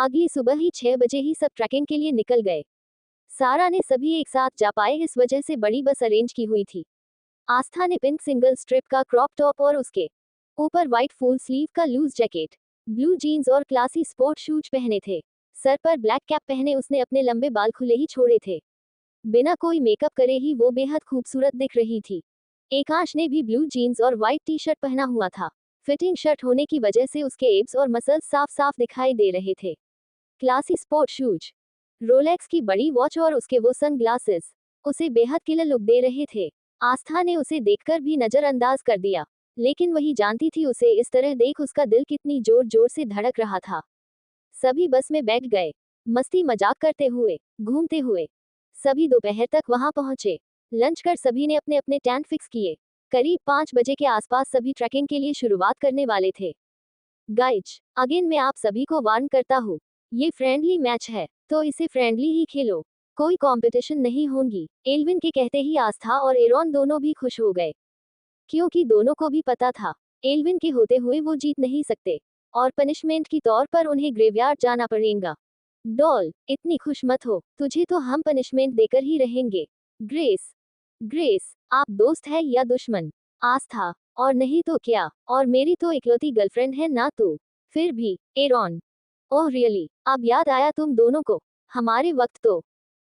अगली सुबह ही 6 बजे ही सब ट्रैकिंग के लिए निकल गए। सारा ने सभी एक साथ जा पाए, इस वजह से बड़ी बस अरेंज की हुई थी। आस्था ने पिंक सिंगल स्ट्रिप का क्रॉप टॉप और उसके ऊपर व्हाइट फुल स्लीव का लूज जैकेट, ब्लू जीन्स और क्लासी स्पोर्ट शूज पहने थे। सर पर ब्लैक कैप पहने उसने अपने लंबे बाल खुले ही छोड़े थे। बिना कोई मेकअप करे ही वो बेहद खूबसूरत दिख रही थी। एकांश ने भी ब्लू जीन्स और व्हाइट टी शर्ट पहना हुआ था। फिटिंग शर्ट होने की वजह से उसके एब्स और मसल्स साफ साफ दिखाई दे रहे थे। क्लासी स्पोर्ट शूज, रोलेक्स की बड़ी वॉच और उसके वो सन ग्लासेस उसे बेहद किलर लुक दे रहे थे। आस्था ने उसे देखकर भी नजरअंदाज कर दिया, लेकिन वही जानती थी उसे इस तरह देख उसका दिल कितनी जोर जोर से धड़क रहा था। सभी बस में बैठ गए, मस्ती मजाक करते हुए, घूमते हुए। सभी दोपहर तक वहां पहुंचे। लंच कर सभी ने अपने अपने टेंट फिक्स किए। करीब 5 बजे के आसपास सभी ट्रैकिंग के लिए शुरुआत करने वाले थे। गाइज, अगेन मैं आप सभी को वार्न करता हूँ, ये फ्रेंडली मैच है, तो इसे फ्रेंडली ही खेलो, कोई कंपटीशन नहीं होंगी। एल्विन के कहते ही आस्था और एरॉन दोनों भी खुश हो गए, क्योंकि दोनों को भी पता था एल्विन के होते हुए वो जीत नहीं सकते और पनिशमेंट की तौर पर उन्हें ग्रेवयार्ड जाना पड़ेगा। डॉल, इतनी खुश मत हो, तुझे तो हम पनिशमेंट देकर ही रहेंगे। ग्रेस, ग्रेस, आप दोस्त है या दुश्मन? आस्था, और नहीं तो क्या, और मेरी तो इकलौती गर्लफ्रेंड है ना तू। फिर भी, एरॉन, ओह रियली, अब याद आया तुम दोनों को, हमारे वक्त तो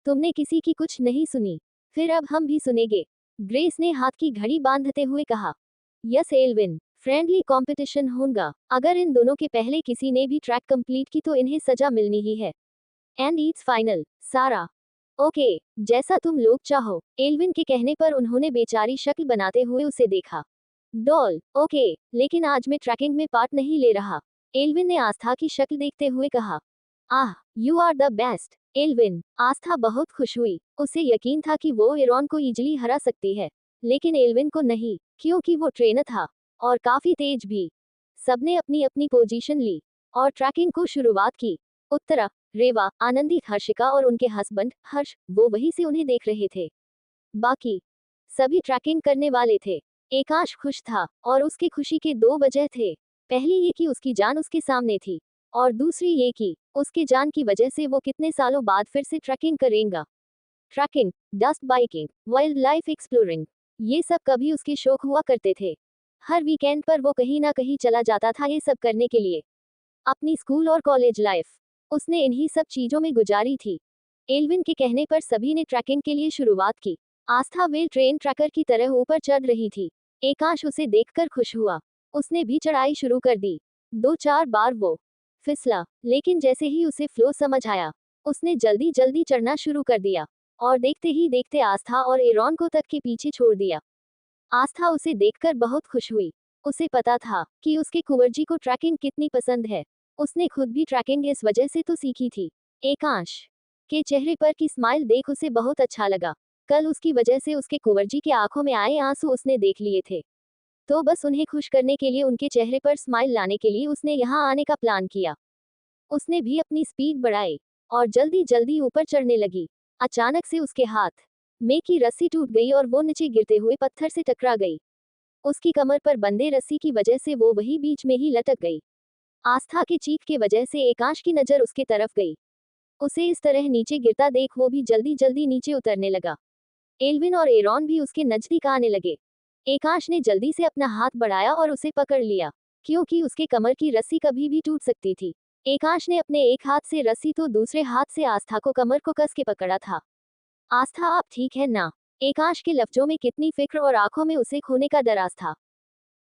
तुमने किसी की कुछ नहीं सुनी, फिर अब हम भी सुनेंगे। ग्रेस ने हाथ की घड़ी बांधते हुए कहा। यस एल्विन, फ्रेंडली कंपटीशन होगा। अगर इन दोनों के पहले किसी ने भी ट्रैक कंप्लीट की तो इन्हें सजा मिलनी ही है। एंड इट्स फाइनल, सारा। ओके, जैसा तुम लोग चाहो। एल्विन के कहने पर उन्होंने बेचारी शक्ल बनाते हुए उसे देखा। डॉल, ओके, लेकिन आज मैं ट्रैकिंग में पार्ट नहीं ले रहा। एल्विन ने आस्था की शक्ल देखते हुए कहा। Ah, you are the best, Alvin. Aastha बहुत खुश हुई, उसे यकीन था कि वो एरॉन को इजली हरा सकती है, लेकिन एल्विन को नहीं, क्योंकि वो ट्रेनर था और काफी तेज भी। सबने अपनी अपनी पोजीशन ली और ट्रैकिंग को शुरुआत की। उत्तरा, रेवा, आनंदी, हर्षिका और उनके हस्बैंड हर्ष, वो वहीं से उन्हें देख रहे थे। बाकी सभी ट्रैकिंग करने वाले थे। एकांश खुश था और उसकी खुशी के 2 वजह थे। पहली ये कि उसकी जान उसके सामने थी, और दूसरी ये कि उसके जान की वजह से वो कितने सालों बाद फिर से ट्रैकिंग करेगा। Tracking, dust biking, wildlife exploring, ये सब कभी उसके शौक हुआ करते थे। हर वीकेंड पर वो कहीं ना कहीं चला जाता था ये सब करने के लिए। अपनी स्कूल और कॉलेज लाइफ उसने इन्हीं सब चीजों में गुजारी थी। एल्विन के कहने पर सभी ने ट्रैकिंग के लिए शुरुआत की। आस्था वेल ट्रेन ट्रैकर की तरह ऊपर चढ़ रही थी। एकांश उसे देखकर खुश हुआ, उसने भी चढ़ाई शुरू कर दी। 2-4 बार वो फिसला, लेकिन जैसे ही उसे फ्लो समझ आया, उसने जल्दी जल्दी चढ़ना शुरू कर दिया और देखते ही देखते आस्था और एरॉन को तक के पीछे छोड़ दिया। आस्था उसे देखकर बहुत खुश हुई, उसे पता था कि उसके कुंवर जी को ट्रैकिंग कितनी पसंद है। उसने खुद भी ट्रैकिंग इस वजह से तो सीखी थी। एकांश के चेहरे पर की स्माइल देख उसे बहुत अच्छा लगा। कल उसकी वजह से उसके कुंवर जी के आंखों में आए आंसू उसने देख लिए थे, तो बस उन्हें खुश करने के लिए, उनके चेहरे पर स्माइल लाने के लिए उसने यहाँ आने का प्लान किया। उसने भी अपनी स्पीड बढ़ाई और जल्दी जल्दी ऊपर चढ़ने लगी। अचानक से उसके हाथ में की रस्सी टूट गई और वो नीचे गिरते हुए पत्थर से टकरा गई। उसकी कमर पर बंधे रस्सी की वजह से वो वही बीच में ही लटक गई। आस्था के चीख की वजह से एकांश की नजर उसके तरफ गई। उसे इस तरह नीचे गिरता देख वो भी जल्दी जल्दी नीचे उतरने लगा। एल्विन और एरॉन भी उसके नजदीक आने लगे। एकांश ने जल्दी से अपना हाथ बढ़ाया और उसे पकड़ लिया, क्योंकि उसके कमर की रस्सी कभी भी टूट सकती थी। एकांश ने अपने एक हाथ से रस्सी तो दूसरे हाथ से आस्था को कमर को कस के पकड़ा था। आस्था, आप ठीक है ना? एकांश के लफ्जों में कितनी फिक्र और आंखों में उसे खोने का डर आस्था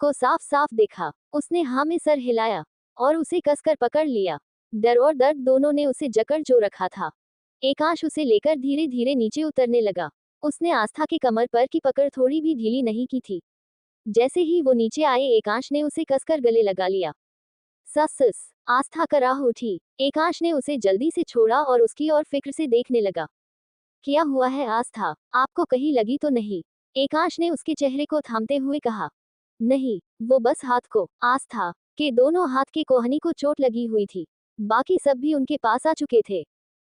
को साफ साफ देखा। उसने हाँ में सर हिलाया और उसे कसकर पकड़ लिया। डर और दर्द दोनों ने उसे जकड़ जो रखा था। एकांश उसे लेकर धीरे धीरे नीचे उतरने लगा। उसने आस्था के कमर पर की पकड़ थोड़ी भी ढीली नहीं की थी। जैसे ही वो नीचे आए एकांश ने उसे कसकर गले लगा लिया। सस, आस्था कराह उठी। एकांश ने उसे जल्दी से छोड़ा और उसकी ओर फिक्र से देखने लगा। क्या हुआ है आस्था, आपको कहीं लगी तो नहीं? एकांश ने उसके चेहरे को थामते हुए कहा। नहीं, वो बस हाथ को। आस्था के दोनों हाथ के कोहनी को चोट लगी हुई थी। बाकी सब भी उनके पास आ चुके थे।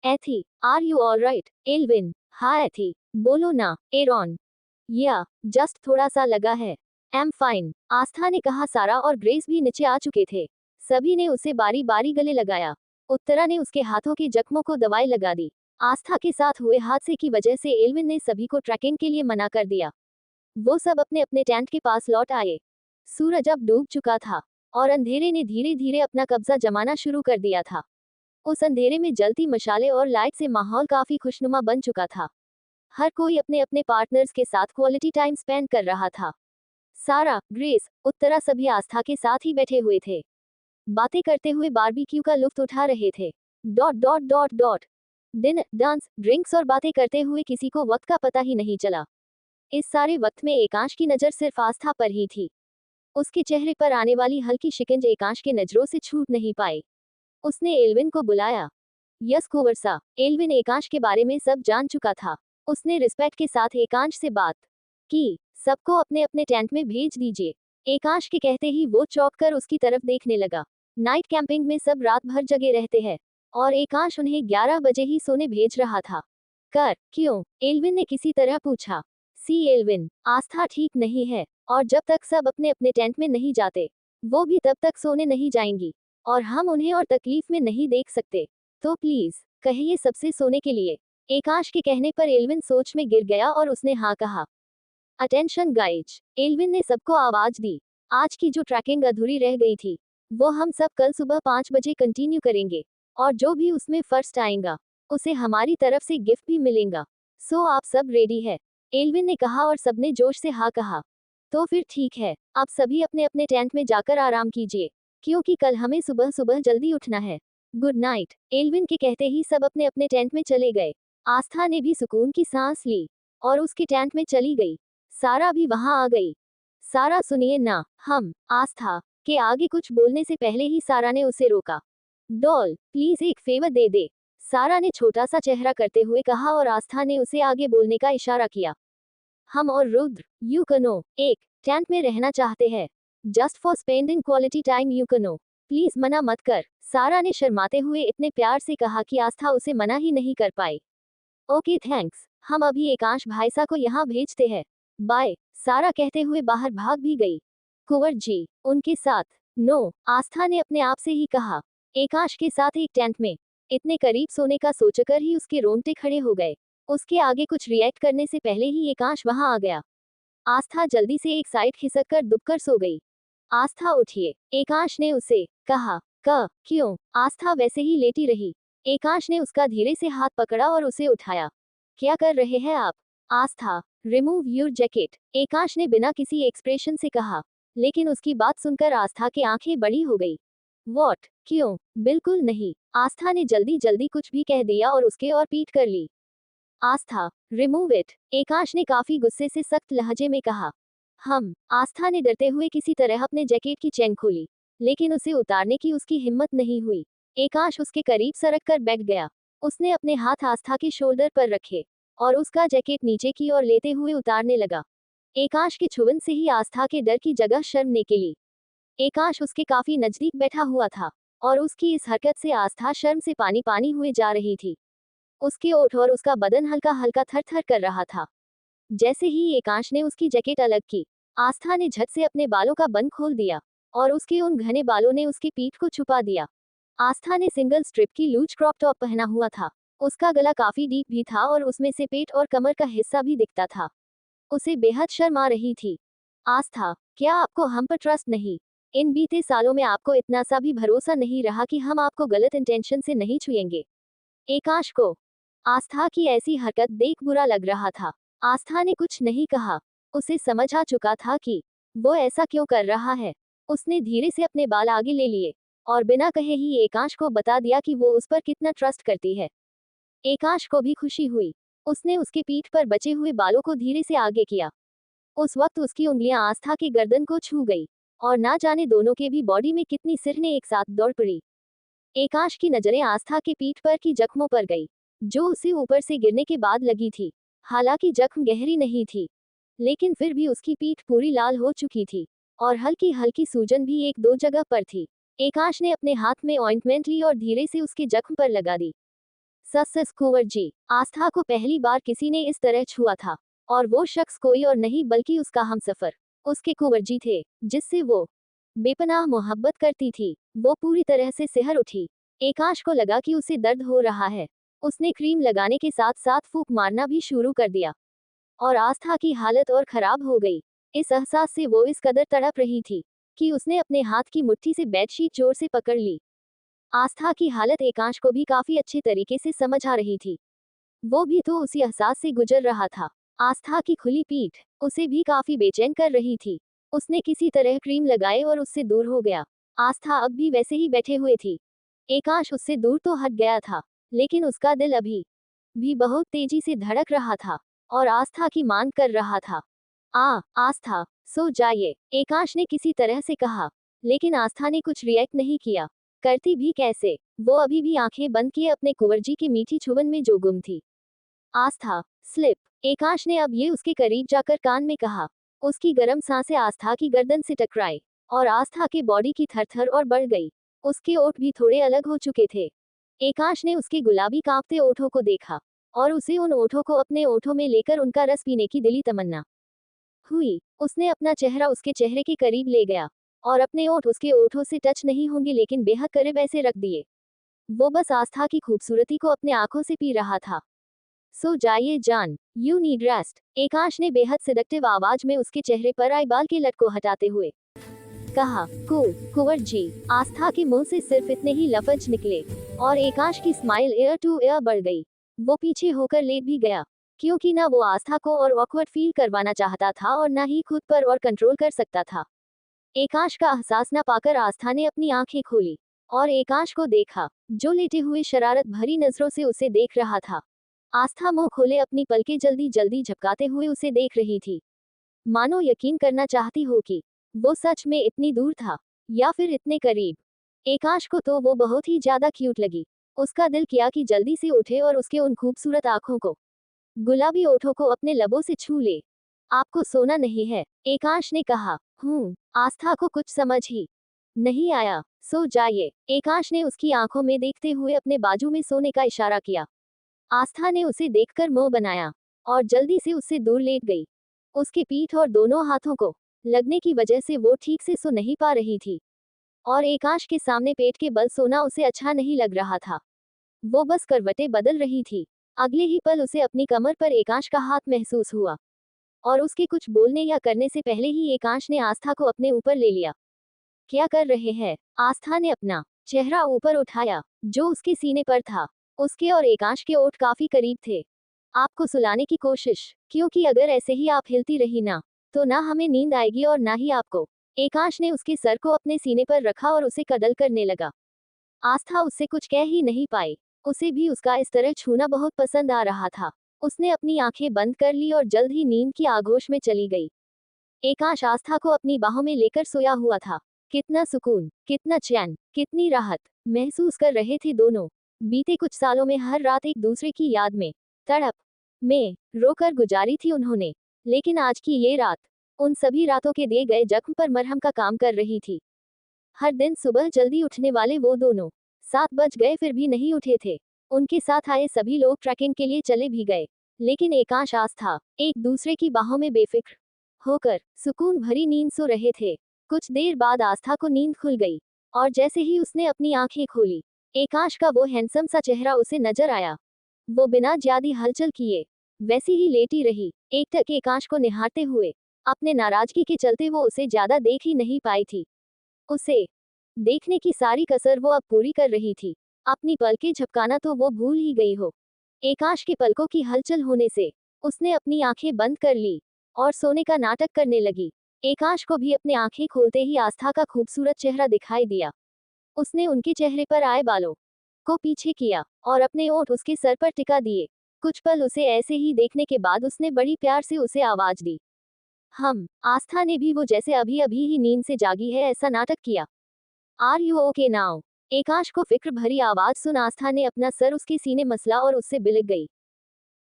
एथी, आर यू ऑलराइट? एल्विन, हाँ एथी, बोलो ना। एरॉन, या जस्ट थोड़ा सा लगा है। एम फाइन, आस्था ने कहा। सारा और ग्रेस भी नीचे आ चुके थे। सभी ने उसे बारी बारी गले लगाया। उत्तरा ने उसके हाथों के जख्मों को दवाई लगा दी। आस्था के साथ हुए हादसे की वजह से एल्विन ने सभी को ट्रैकिंग के लिए मना कर दिया। वो सब अपने अपने टेंट के पास लौट आए। सूरज अब डूब चुका था और अंधेरे ने धीरे धीरे अपना कब्जा जमाना शुरू कर दिया था। उस अंधेरे में जलती मशाले और लाइट से माहौल काफी खुशनुमा बन चुका था। हर कोई अपने अपने पार्टनर्स के साथ क्वालिटी टाइम स्पेंड कर रहा था। सारा, ग्रेस, उत्तरा सभी आस्था के साथ ही बैठे हुए थे। बातें करते हुए बारबेक्यू का लुत्फ उठा रहे थे। Dot dot dot dot dinner, dance, drinks और बातें करते हुए किसी को वक्त का पता ही नहीं चला। इस सारे वक्त में एकांश की नजर सिर्फ आस्था पर ही थी। उसके चेहरे पर आने वाली हल्की शिकंज एकांश के नजरों से छूट नहीं पाई। उसने एल्विन को बुलाया। यस कुंवरसा। एल्विन एकांश के बारे में सब जान चुका था। उसने रिस्पेक्ट के साथ एकांश से बात की। सबको अपने अपने टेंट में भेज दीजिए। एकांश के कहते ही वो चौंक कर उसकी तरफ देखने लगा। नाइट कैंपिंग में सब रात भर जगे रहते हैं और एकांश उन्हें 11 बजे ही सोने भेज रहा था। क्यों? एल्विन ने किसी तरह पूछा। सी एल्विन, आस्था ठीक नहीं है और जब तक सब अपने अपने टेंट में नहीं जाते वो भी तब तक सोने नहीं जाएंगी और हम उन्हें और तकलीफ में नहीं देख सकते। तो प्लीज कहिए सबसे सोने के लिए। एकांश के कहने पर एल्विन सोच में गिर गया और उसने हाँ कहा। Attention guys. एल्विन ने सबको आवाज दी। आज की जो ट्रैकिंग अधूरी रह गई थी वो हम सब कल सुबह 5 बजे कंटिन्यू करेंगे और जो भी उसमें फर्स्ट आएगा उसे हमारी तरफ से गिफ्ट भी मिलेगा। सो आप सब रेडी है? एल्विन ने कहा और सबने जोश से हाँ कहा। तो फिर ठीक है, आप सभी अपने अपने टेंट में जाकर आराम कीजिए क्योंकि कल हमें सुबह सुबह जल्दी उठना है। Good night. एल्विन के कहते ही सब अपने अपने टेंट में चले गए। आस्था ने भी सुकून की सांस ली और उसके टेंट में चली गई। सारा भी वहां आ गई। सारा सुनिए ना, हम आस्था के आगे कुछ बोलने से पहले ही सारा ने उसे रोका। डॉल, प्लीज एक फेवर दे दे। सारा ने छोटा सा चेहरा करते हुए कहा और आस्था ने उसे आगे बोलने का इशारा किया। हम और रुद्र, यू कनो, एक टेंट में रहना चाहते हैं। Just for spending quality time, you कनो। प्लीज मना मत कर। सारा ने शर्माते हुए इतने प्यार से कहा कि आस्था उसे मना ही नहीं कर पाई। ओके थैंक्स, हम अभी एकांश भाईसा को यहाँ भेजते हैं। बाय। सारा कहते हुए बाहर भाग भी गई। कुंवर जी, उनके साथ। नो, आस्था ने अपने आप से ही कहा। एकांश के साथ एक टेंट में इतने करीब सोने का सोचकर ही उसके रोंगटे खड़े हो गए। उसके आगे कुछ रिएक्ट करने से पहले ही एकांश वहां आ गया। आस्था जल्दी से एक साइड खिसक कर दुबकर सो गई। आस्था उठिए, एकांश ने उसे कहा। क्यों? आस्था वैसे ही लेटी रही। एकांश ने उसका धीरे से हाथ पकड़ा और उसे उठाया। क्या कर रहे हैं आप? आस्था, रिमूव योर जैकेट। एकांश ने बिना किसी एक्सप्रेशन से कहा, लेकिन उसकी बात सुनकर आस्था की आंखें बड़ी हो गई। वॉट? क्यों? बिल्कुल नहीं। आस्था ने जल्दी जल्दी कुछ भी कह दिया और उसके और पीट कर ली। आस्था, रिमूव इट। एकांश ने काफी गुस्से से सख्त लहजे में कहा। आस्था ने डरते हुए किसी तरह अपने जैकेट की चेन खोली, लेकिन उसे उतारने की उसकी हिम्मत नहीं हुई। एकांश उसके करीब सरक कर बैठ गया। उसने अपने हाथ आस्था के शोल्डर पर रखे और उसका जैकेट नीचे की ओर लेते हुए उतारने लगा। एकांश के छुवन से ही आस्था के डर की जगह शर्म निकली। एकांश उसके काफी नजदीक बैठा हुआ था और उसकी इस हरकत से आस्था शर्म से पानी पानी हुए जा रही थी। उसके ओठ और उसका बदन हल्का हल्का थर थर कर रहा था। जैसे ही एकांश ने उसकी जैकेट अलग की, आस्था ने झट से अपने बालों का बंद खोल दिया और उसके उन घने बालों ने उसकी पीठ को छुपा दिया। आस्था ने सिंगल स्ट्रिप की लूज क्रॉप टॉप पहना हुआ था। उसका गला काफी डीप भी था और उसमें से पेट और कमर का हिस्सा भी दिखता था। उसे बेहद शर्म आ रही थी। आस्था, क्या आपको हम पर ट्रस्ट नहीं? इन बीते सालों में आपको इतना सा भी भरोसा नहीं रहा कि हम आपको गलत इंटेंशन से नहीं छुएंगे? एकांश को आस्था की ऐसी हरकत देख बुरा लग रहा था। आस्था ने कुछ नहीं कहा। उसे समझ आ चुका था कि वो ऐसा क्यों कर रहा है। उसने धीरे से अपने बाल आगे ले लिए और बिना कहे ही एकांश को बता दिया कि वो उस पर कितना ट्रस्ट करती है। एकांश को भी खुशी हुई। उसने उसके पीठ पर बचे हुए बालों को धीरे से आगे किया। उस वक्त उसकी उंगलियां आस्था की गर्दन को छू गई और ना जाने दोनों के भी बॉडी में कितनी सिरहनें एक साथ दौड़ पड़ी। एकांश की नजरें आस्था के पीठ पर की जख्मों पर गई, जो उसे ऊपर से गिरने के बाद लगी थी। हालांकि जख्म गहरी नहीं थी, लेकिन फिर भी उसकी पीठ पूरी लाल हो चुकी थी और हल्की हल्की सूजन भी एक दो जगह पर थी। एकांश ने अपने हाथ में ऑइंटमेंट ली और धीरे से उसके जख्म पर लगा दी। सस कुंवर जी, आस्था को पहली बार किसी ने इस तरह छुआ था और वो शख्स कोई और नहीं बल्कि उसका हमसफर, उसके कुंवर जी थे, जिससे वो बेपनाह मोहब्बत करती थी। वो पूरी तरह से सिहर उठी। एकांश को लगा कि उसे दर्द हो रहा है। उसने क्रीम लगाने के साथ साथ फूंक मारना भी शुरू कर दिया और आस्था की हालत और खराब हो गई। इस एहसास से वो इस कदर तड़प रही थी कि उसने अपने हाथ की मुट्ठी से बेडशीट जोर से पकड़ ली। आस्था की हालत एकांश को भी काफी अच्छे तरीके से समझ आ रही थी। वो भी तो उसी एहसास से गुजर रहा था। आस्था की खुली पीठ उसे भी काफी बेचैन कर रही थी। उसने किसी तरह क्रीम लगाए और उससे दूर हो गया। आस्था अब भी वैसे ही बैठे हुए थी। एकांश उससे दूर तो हट गया था, लेकिन उसका दिल अभी भी बहुत तेजी से धड़क रहा था और आस्था की मांग कर रहा था। आस्था, सो जाइए, एकांश ने किसी तरह से कहा, लेकिन आस्था ने कुछ रिएक्ट नहीं किया। करती भी कैसे? वो अभी भी आंखें बंद किए अपने कुंवर की मीठी छुबन में जो गुम थी। आस्था, स्लिप, एकांश ने अब ये उसके करीब जाकर कान में कहा। उसकी गर्म सांसें आस्था की गर्दन से टकराई और आस्था के बॉडी की थरथर और बढ़ गई। उसके ओठ भी थोड़े अलग हो चुके थे। एकांश ने उसके गुलाबी कांपते ओठों को देखा और उसे उन ओठों को अपने ओठों में लेकर उनका रस पीने की दिली तमन्ना हुई। उसने अपना चेहरा उसके चेहरे के करीब ले गया और अपने ओठ उसके ओठों से टच नहीं होंगे लेकिन बेहद करीब ऐसे रख दिए। वो बस आस्था की खूबसूरती को अपने आंखों से पी रहा था। सो जाइए जान, यू नीड रेस्ट, एकांश ने बेहद सिडक्टिव आवाज में उसके चेहरे पर आई बाल के लट को हटाते हुए कहा। कुंवर जी, आस्था के मुंह से सिर्फ इतने ही लफ्ज निकले और एकांश की स्माइल एयर टू एयर बढ़ गई। वो पीछे होकर लेट भी गया, क्योंकि ना वो आस्था को और ऑकवर्ड फील करवाना चाहता था और ना ही खुद पर और कंट्रोल कर सकता था। एकांश का एहसास न पाकर आस्था ने अपनी आंखें खोली और एकांश को देखा, जो लेटे हुए शरारत भरी नजरों से उसे देख रहा था। आस्था मुंह खोले अपनी पलकें जल्दी जल्दी झपकाते हुए उसे देख रही थी, मानो यकीन करना चाहती हो कि वो सच में इतनी दूर था या फिर इतने करीब। एकांश को तो वो बहुत ही ज्यादा क्यूट लगी। उसका दिल किया कि जल्दी से उठे और उसके उन खूबसूरत आंखों को, गुलाबी ओठों को अपने लबों से छू ले। आपको सोना नहीं है, एकांश ने कहा। आस्था को कुछ समझ ही नहीं आया। सो जाइए, एकांश ने उसकी आंखों में देखते हुए अपने बाजू में सोने का इशारा किया। आस्था ने उसे देखकर मुंह बनाया और जल्दी से उससे दूर लेट गई। उसके पीठ और दोनों हाथों को लगने की वजह से वो ठीक से सो नहीं पा रही थी और एकांश के सामने पेट के बल सोना उसे अच्छा नहीं लग रहा था। वो बस करवटें बदल रही थी। अगले ही पल उसे अपनी कमर पर एकांश का हाथ महसूस हुआ और उसके कुछ बोलने या करने से पहले ही एकांश ने आस्था को अपने ऊपर ले लिया। क्या कर रहे हैं? आस्था ने अपना चेहरा ऊपर उठाया, जो उसके सीने पर था। उसके और एकांश के ओठ काफी करीब थे। आपको सुलाने की कोशिश, क्योंकि अगर ऐसे ही आप हिलती रही ना, तो ना हमें नींद आएगी और ना ही आपको। एकांश ने उसके सर को अपने सीने पर रखा और उसे कदल करने लगा। आस्था उससे कुछ कह ही नहीं पाई। उसे भी उसका इस तरह छूना बहुत पसंद आ रहा था। उसने अपनी आंखें बंद कर ली और जल्द ही नींद की आगोश में चली गई। एकांश आस्था को अपनी बाहों में लेकर सोया हुआ था। कितना सुकून, कितना चैन, कितनी राहत महसूस कर रहे थे दोनों। बीते कुछ सालों में हर रात एक दूसरे की याद में, तड़प में रोकर गुजारी थी उन्होंने, लेकिन आज की ये रात उन सभी रातों के दिए गए जख्म पर मरहम का काम कर रही थी। हर दिन सुबह जल्दी उठने वाले वो दोनों 7 बज गए फिर भी नहीं उठे थे। उनके साथ आए सभी लोग ट्रैकिंग के लिए चले भी गए, लेकिन एकांश आस्था एक दूसरे की बाहों में बेफिक्र होकर सुकून भरी नींद सो रहे थे। कुछ देर बाद आस्था को नींद खुल गई और जैसे ही उसने अपनी आंखें खोली, एकांश का वो हैंडसम सा चेहरा उसे नजर आया। वो बिना ज्यादा हलचल किए वैसी ही लेटी रही, एकटक एकांश को निहारते हुए। अपने नाराजगी के चलते वो उसे ज्यादा देख ही नहीं पाई थी। उसे देखने की सारी कसर वो अब पूरी कर रही थी। अपनी पलकें झपकाना तो वो भूल ही गई हो। एकांश के पलकों की हलचल होने से उसने अपनी आंखें बंद कर ली और सोने का नाटक करने लगी। एकांश को भी अपने आंखें खोलते ही आस्था का खूबसूरत चेहरा दिखाई दिया। उसने उनके चेहरे पर आए बालों को पीछे किया और अपने ओठ उसके सर पर टिका दिए। कुछ पल उसे ऐसे ही देखने के बाद उसने बड़ी प्यार से उसे आवाज दी। आस्था ने भी वो जैसे अभी अभी ही नींद से जागी है ऐसा नाटक किया। Are you okay now? Ekansh को फिक्र भरी आवाज सुन आस्था ने अपना सर उसके सीने मसला और उससे बिलक गई।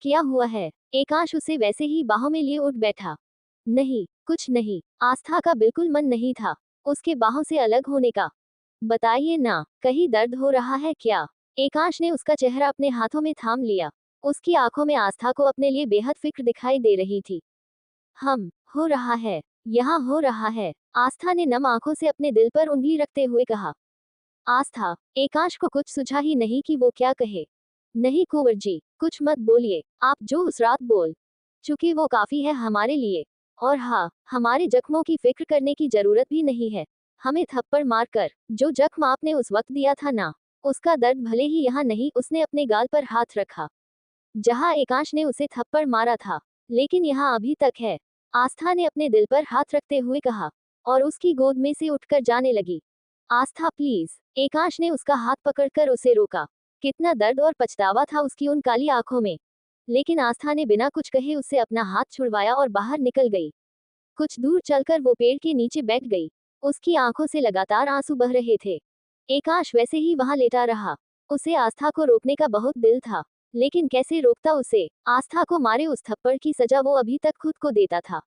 क्या हुआ है? एकांश उसे वैसे ही बाहों में लिए उठ बैठा। नहीं, कुछ नहीं। आस्था का बिल्कुल मन नहीं था उसके बाहों से अलग होने का। बताइए ना, कहीं दर्द हो रहा है क्या? एकांश ने उसका चेहरा अपने हाथों में थाम लिया। उसकी आंखों में आस्था को अपने लिए बेहद फिक्र दिखाई दे रही थी। हो रहा है, यहाँ हो रहा है, आस्था ने नम आंखों से अपने दिल पर उंगली रखते हुए कहा। आस्था, एकांश को कुछ सुझा ही नहीं कि वो क्या कहे। नहीं कुंवर जी, कुछ मत बोलिए, आप जो उस रात बोल चुके वो काफी है हमारे लिए। और हाँ, हमारे जख्मों की फिक्र करने की जरूरत भी नहीं है। हमें थप्पड़ मारकर जो जख्म आपने उस वक्त दिया था ना, उसका दर्द भले ही यहाँ नहीं। उसने अपने गाल पर हाथ रखा जहाँ एकांश ने उसे थप्पड़ मारा था, लेकिन यहाँ अभी तक है। आस्था ने अपने दिल पर हाथ रखते हुए कहा, और उसकी गोद में से उठकर जाने लगी। आस्था प्लीज। एकांश ने उसका हाथ पकड़कर उसे रोका। कितना दर्द और पछतावा था उसकी उन काली आंखों में। लेकिन आस्था ने बिना कुछ कहे उससे अपना हाथ छुड़वाया और बाहर निकल गई। कुछ दूर चलकर वो पेड़ के नीचे बैठ गई। उसकी आंखों से लगातार आंसू बह रहे थे। एकांश वैसे ही वहां लेटा रहा। उसे आस्था को रोकने का बहुत दिल था, लेकिन कैसे रोकता उसे। आस्था को मारे उस थप्पड़ की सजा वो अभी तक खुद को देता था।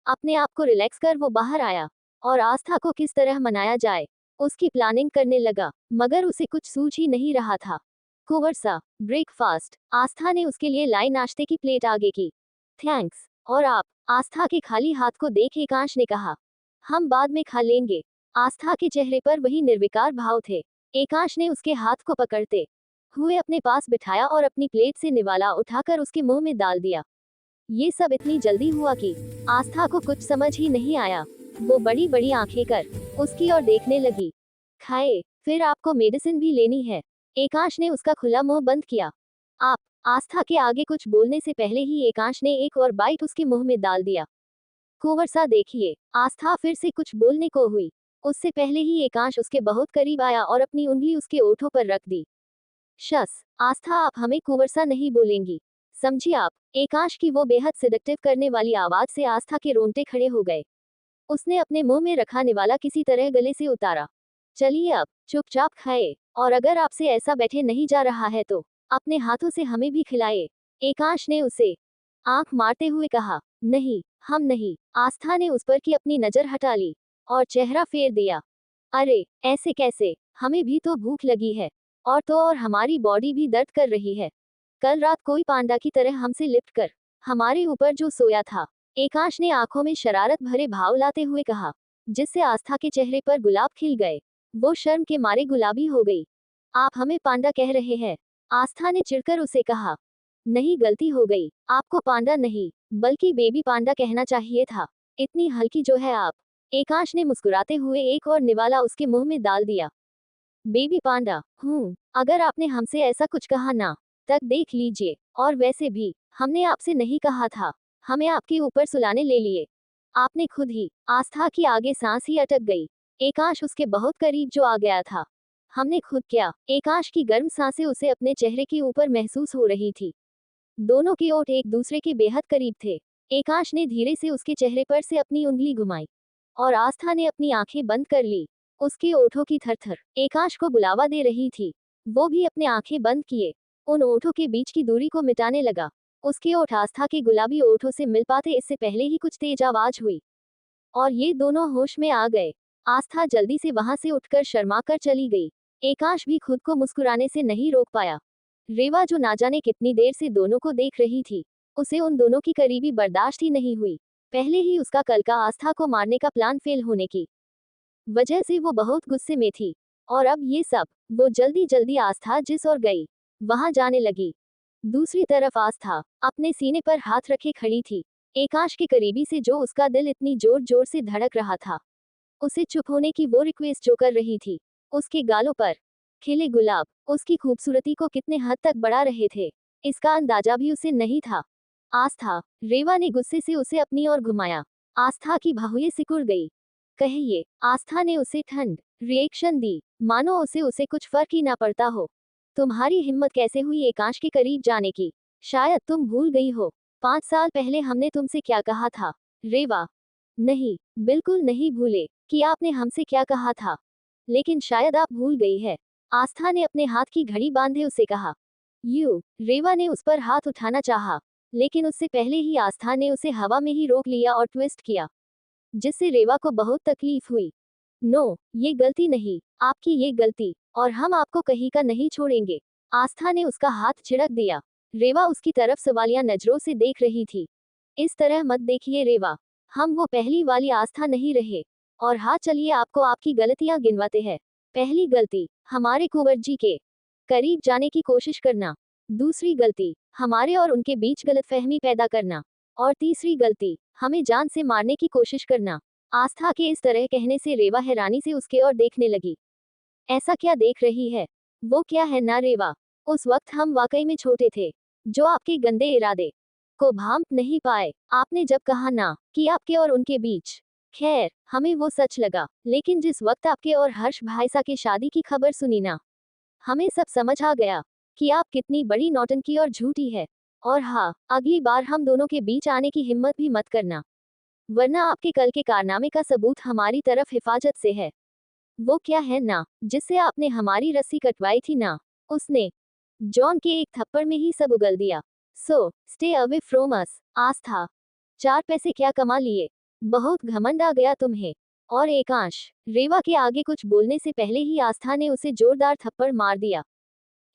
अपने आप को रिलैक्स कर वो बाहर आया, और आस्था को किस तरह मनाया जाए उसकी प्लानिंग करने लगा, मगर उसे कुछ सूझ ही नहीं रहा था। कुंवर सा, ब्रेकफास्ट। आस्था ने उसके लिए लाई नाश्ते की प्लेट आगे की। थैंक्स। और आप? आस्था के खाली हाथ को देख एकांश ने कहा। हम बाद में खा लेंगे। आस्था के चेहरे पर वही निर्विकार भाव थे। एकांश ने उसके हाथ को पकड़ते हुए अपने पास बिठाया और अपनी प्लेट से निवाला उठाकर उसके मुंह में डाल दिया। ये सब इतनी जल्दी हुआ कि आस्था को कुछ समझ ही नहीं आया। वो बड़ी बड़ी आंखें कर उसकी ओर देखने लगी। खाए, फिर आपको मेडिसिन भी लेनी है। एकांश ने उसका खुला मुंह बंद किया। आप? आस्था के आगे कुछ बोलने से पहले ही एकांश ने एक और बाइट उसके मुंह में डाल दिया। कुंवर सा देखिए, आस्था फिर से कुछ बोलने को हुई। उससे पहले ही एकांश उसके बहुत करीब आया और अपनी उंगली उसके ओठों पर रख दी। शस, आस्था आप हमें कुंवर सा नहीं बोलेंगी, समझी आप? एकांश की वो बेहद सिडक्टिव करने वाली आवाज से आस्था के रोंगटे खड़े हो गए। उसने अपने मुंह में रखा निवाला किसी तरह गले से उतारा। चलिए अब चुपचाप खाए, और अगर आपसे ऐसा बैठे नहीं जा रहा है तो अपने हाथों से हमें भी खिलाए। एकांश ने उसे आंख मारते हुए कहा। नहीं, हम नहीं। आस्था ने उस पर की अपनी नजर हटा ली और चेहरा फेर दिया। अरे ऐसे कैसे, हमें भी तो भूख लगी है, और तो और हमारी बॉडी भी दर्द कर रही है। कल रात कोई पांडा की तरह हमसे लिपट कर हमारे ऊपर जो सोया था। एकांश ने आंखों में शरारत भरे भाव लाते हुए कहा, जिससे आस्था के चेहरे पर गुलाब खिल गए। वो शर्म के मारे गुलाबी हो गई। आप हमें पांडा कह रहे हैं? आस्था ने चिढ़कर उसे कहा। नहीं, गलती हो गई, आपको पांडा नहीं बल्कि बेबी पांडा कहना चाहिए था। इतनी हल्की जो है आप। एकांश ने मुस्कुराते हुए एक और निवाला उसके मुंह में डाल दिया। Baby panda? अगर आपने हमसे ऐसा कुछ कहा ना, तक देख लीजिए। और वैसे भी हमने आपसे नहीं कहा था। हमें आपके ऊपर सुलाने ले लिए आपने खुद ही। आस्था की आगे सांस ही अटक गई। एकांश उसके बहुत करीब जो आ गया था। हमने खुद क्या? एकांश की गर्म सांसें उसे अपने चेहरे के ऊपर महसूस हो रही थी। दोनों के ओठ एक दूसरे के बेहद करीब थे। एकांश ने धीरे से उसके चेहरे पर से अपनी उंगली घुमाई, और आस्था ने अपनी आंखें बंद कर ली। उसके ओठों की थरथर एकांश को बुलावा दे रही थी। वो भी अपने आंखें बंद किए उन ओठों के बीच की दूरी को मिटाने लगा। उसके ओठ आस्था के गुलाबी ओठों से मिल पाते इससे पहले ही कुछ तेज आवाज हुई, और ये दोनों होश में आ गए। आस्था जल्दी से वहां से उठकर शर्मा कर चली गई। एकांश भी खुद को मुस्कुराने से नहीं रोक पाया। रेवा जो ना जाने कितनी देर से दोनों को देख रही थी, उसे उन दोनों की करीबी बर्दाश्त ही नहीं हुई। पहले ही उसका कल का आस्था को मारने का प्लान फेल होने की वजह से वो बहुत गुस्से में थी, और अब ये सब। वो जल्दी जल्दी आस्था जिस और गई वहां जाने लगी। दूसरी तरफ आस्था अपने सीने पर हाथ रखे खड़ी थी, एकांश के करीबी से जो उसका दिल इतनी जोर जोर से धड़क रहा था। उसे चुप होने की वो रिक्वेस्ट जो कर रही थी। उसके गालों पर खिले गुलाब उसकी खूबसूरती को कितने हद तक बढ़ा रहे थे, इसका अंदाजा भी उसे नहीं था। आस्था, रेवा ने गुस्से से उसे अपनी ओर घुमाया। आस्था की बाहुएं सिकुड़ गई। कहिए, आस्था ने उसे ठंड रिएक्शन दी, मानो उसे कुछ फर्क ही ना पड़ता हो। तुम्हारी हिम्मत कैसे हुई एकांश के करीब जाने की? शायद तुम भूल गई हो 5 साल पहले हमने तुमसे क्या कहा था। रेवा, नहीं, बिल्कुल नहीं भूले कि आपने हमसे क्या कहा था, लेकिन शायद आप भूल गई है। आस्था ने अपने हाथ की घड़ी बांधे उसे कहा। रेवा ने उस पर हाथ उठाना चाहा, लेकिन उससे पहले ही आस्था ने उसे हवा में ही रोक लिया और ट्विस्ट किया, जिससे रेवा को बहुत तकलीफ हुई। नो, ये गलती नहीं, आपकी ये गलती, और हम आपको कहीं का नहीं छोड़ेंगे। आस्था ने उसका हाथ छिड़क दिया। रेवा उसकी तरफ सवालिया नजरों से देख रही थी। इस तरह मत देखिए रेवा, हम वो पहली वाली आस्था नहीं रहे। और हाँ चलिए, आपको आपकी गलतियां गिनवाते हैं। पहली गलती, हमारे कुंवर जी के करीब जाने की कोशिश करना। दूसरी गलती, हमारे और उनके बीच गलतफहमी पैदा करना। और तीसरी गलती, हमें जान से मारने की कोशिश करना। आस्था के इस तरह कहने से रेवा हैरानी से उसके ओर देखने लगी। ऐसा क्या देख रही है? वो क्या है ना रेवा? उस वक्त हम वाकई में छोटे थे, जो आपके गंदे इरादे को भांप नहीं पाए। आपने जब कहा ना कि आपके और उनके बीच, खैर हमें वो सच लगा, लेकिन जिस वक्त आपके और हर्ष भाईसा की शादी की खबर सुनी ना, हमें सब समझ आ गया कि आप कितनी बड़ी नौटंकी और झूठी है। और हाँ, अगली बार हम दोनों के बीच आने की हिम्मत भी मत करना, वरना आपके कल के कारनामे का सबूत हमारी तरफ हिफाजत से है। वो क्या है ना जिससे आपने हमारी रस्सी कटवाई थी ना, उसने जॉन के एक थप्पड़ में ही सब उगल दिया। So stay away from us, Aastha. 4 पैसे क्या कमा लिए? बहुत घमंड आ गया तुम्हें। और एकांश, रेवा के आगे कुछ बोलने से पहले ही आस्था ने उसे जोरदार थप्पड़ मार दिया।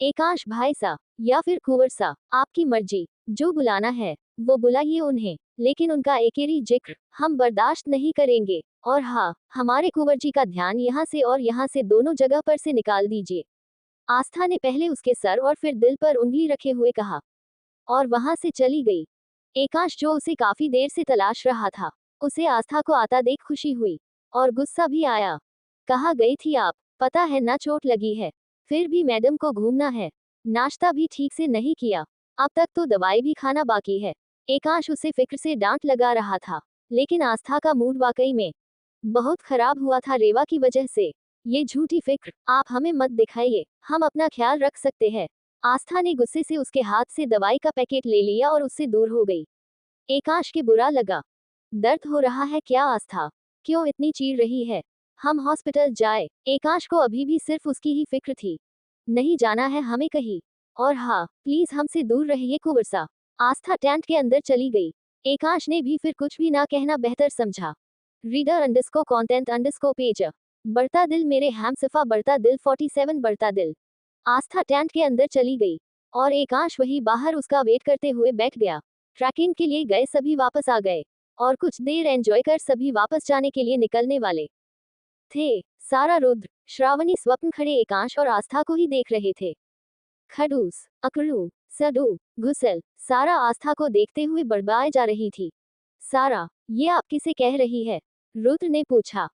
एकांश भाई सा या फिर कुंवर सा, आपकी मर्जी, जो बुलाना है वो बुलाइए उन्हें, लेकिन उनका एकेरी जिक्र हम बर्दाश्त नहीं करेंगे। और हाँ, हमारे कुंवर जी का ध्यान यहाँ से और यहाँ से दोनों जगह पर से निकाल दीजिए। आस्था ने पहले उसके सर और फिर दिल पर उंगली रखे हुए कहा, और वहां से चली गई। एकांश, जो उसे काफी देर से तलाश रहा था, उसे आस्था को आता देख खुशी हुई और गुस्सा भी आया। कहाँ गई थी आप? पता है ना चोट लगी है, फिर भी मैडम को घूमना है। नाश्ता भी ठीक से नहीं किया, अब तक तो दवाई भी खाना बाकी है। एकांश उसे फिक्र से डांट लगा रहा था, लेकिन आस्था का मूड वाकई में बहुत खराब हुआ था रेवा की वजह से। ये झूठी फिक्र आप हमें मत दिखाइए, हम अपना ख्याल रख सकते हैं। आस्था ने गुस्से से उसके हाथ से दवाई का पैकेट ले लिया और उससे दूर हो गई। एकांश के बुरा लगा। दर्द हो रहा है क्या आस्था? क्यों इतनी चीर रही है? हम हॉस्पिटल जाए। एकांश को अभी भी सिर्फ उसकी ही फिक्र थी। नहीं जाना है हमें कहीं। और हाँ, प्लीज हमसे दूर रहिए कुंवरसा। आस्था टेंट के अंदर चली गई। एकांश ने भी फिर कुछ भी ना कहना बेहतर समझा। Reader अंडरस्को content अंडरस्को page. बढ़ता दिल मेरे हमसफा बढ़ता दिल 47 बढ़ता दिल। आस्था टेंट के अंदर चली गई और एकांश वही बाहर उसका वेट करते हुए बैठ गया। ट्रैकिंग के लिए गए सभी वापस आ गए और कुछ देर एंजॉय कर सभी वापस जाने के लिए निकलने वाले थे। सारा, रुद्र, श्रावणी, स्वप्न खड़े एकांश और आस्था को ही देख रहे थे। खडूस, अकड़ू, सडू, घुसल। सारा आस्था को देखते हुए बड़बड़ाए जा रही थी। सारा, ये आप किसे कह रही है? रुद्र ने पूछा।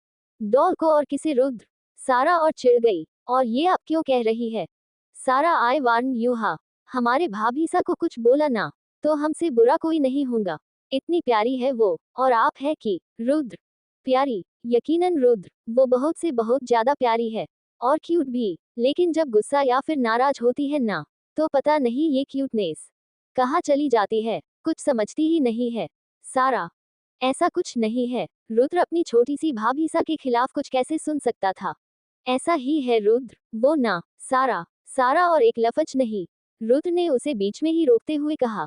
डॉल को। और किसे? रुद्र। सारा और चिढ़ गई। और ये आप क्यों कह रही है? सारा, आई वार्न यू। हा, हमारे भाभीसा को कुछ बोला ना तो हमसे बुरा कोई नहीं होगा। इतनी प्यारी है वो, और आप है कि? रुद्र, प्यारी? यकीनन रुद्र, वो बहुत से बहुत ज्यादा प्यारी है और क्यूट भी, लेकिन जब गुस्सा या फिर नाराज होती है ना, तो पता नहीं ये क्यूटनेस कहाँ चली जाती है, कुछ समझती ही नहीं है। सारा, ऐसा कुछ नहीं है। रुद्र अपनी छोटी सी भाभीसा के खिलाफ कुछ कैसे सुन सकता था? ऐसा ही है रुद्र, वो ना। सारा, सारा और एक लफ्ज नहीं। रुद्र ने उसे बीच में ही रोकते हुए कहा,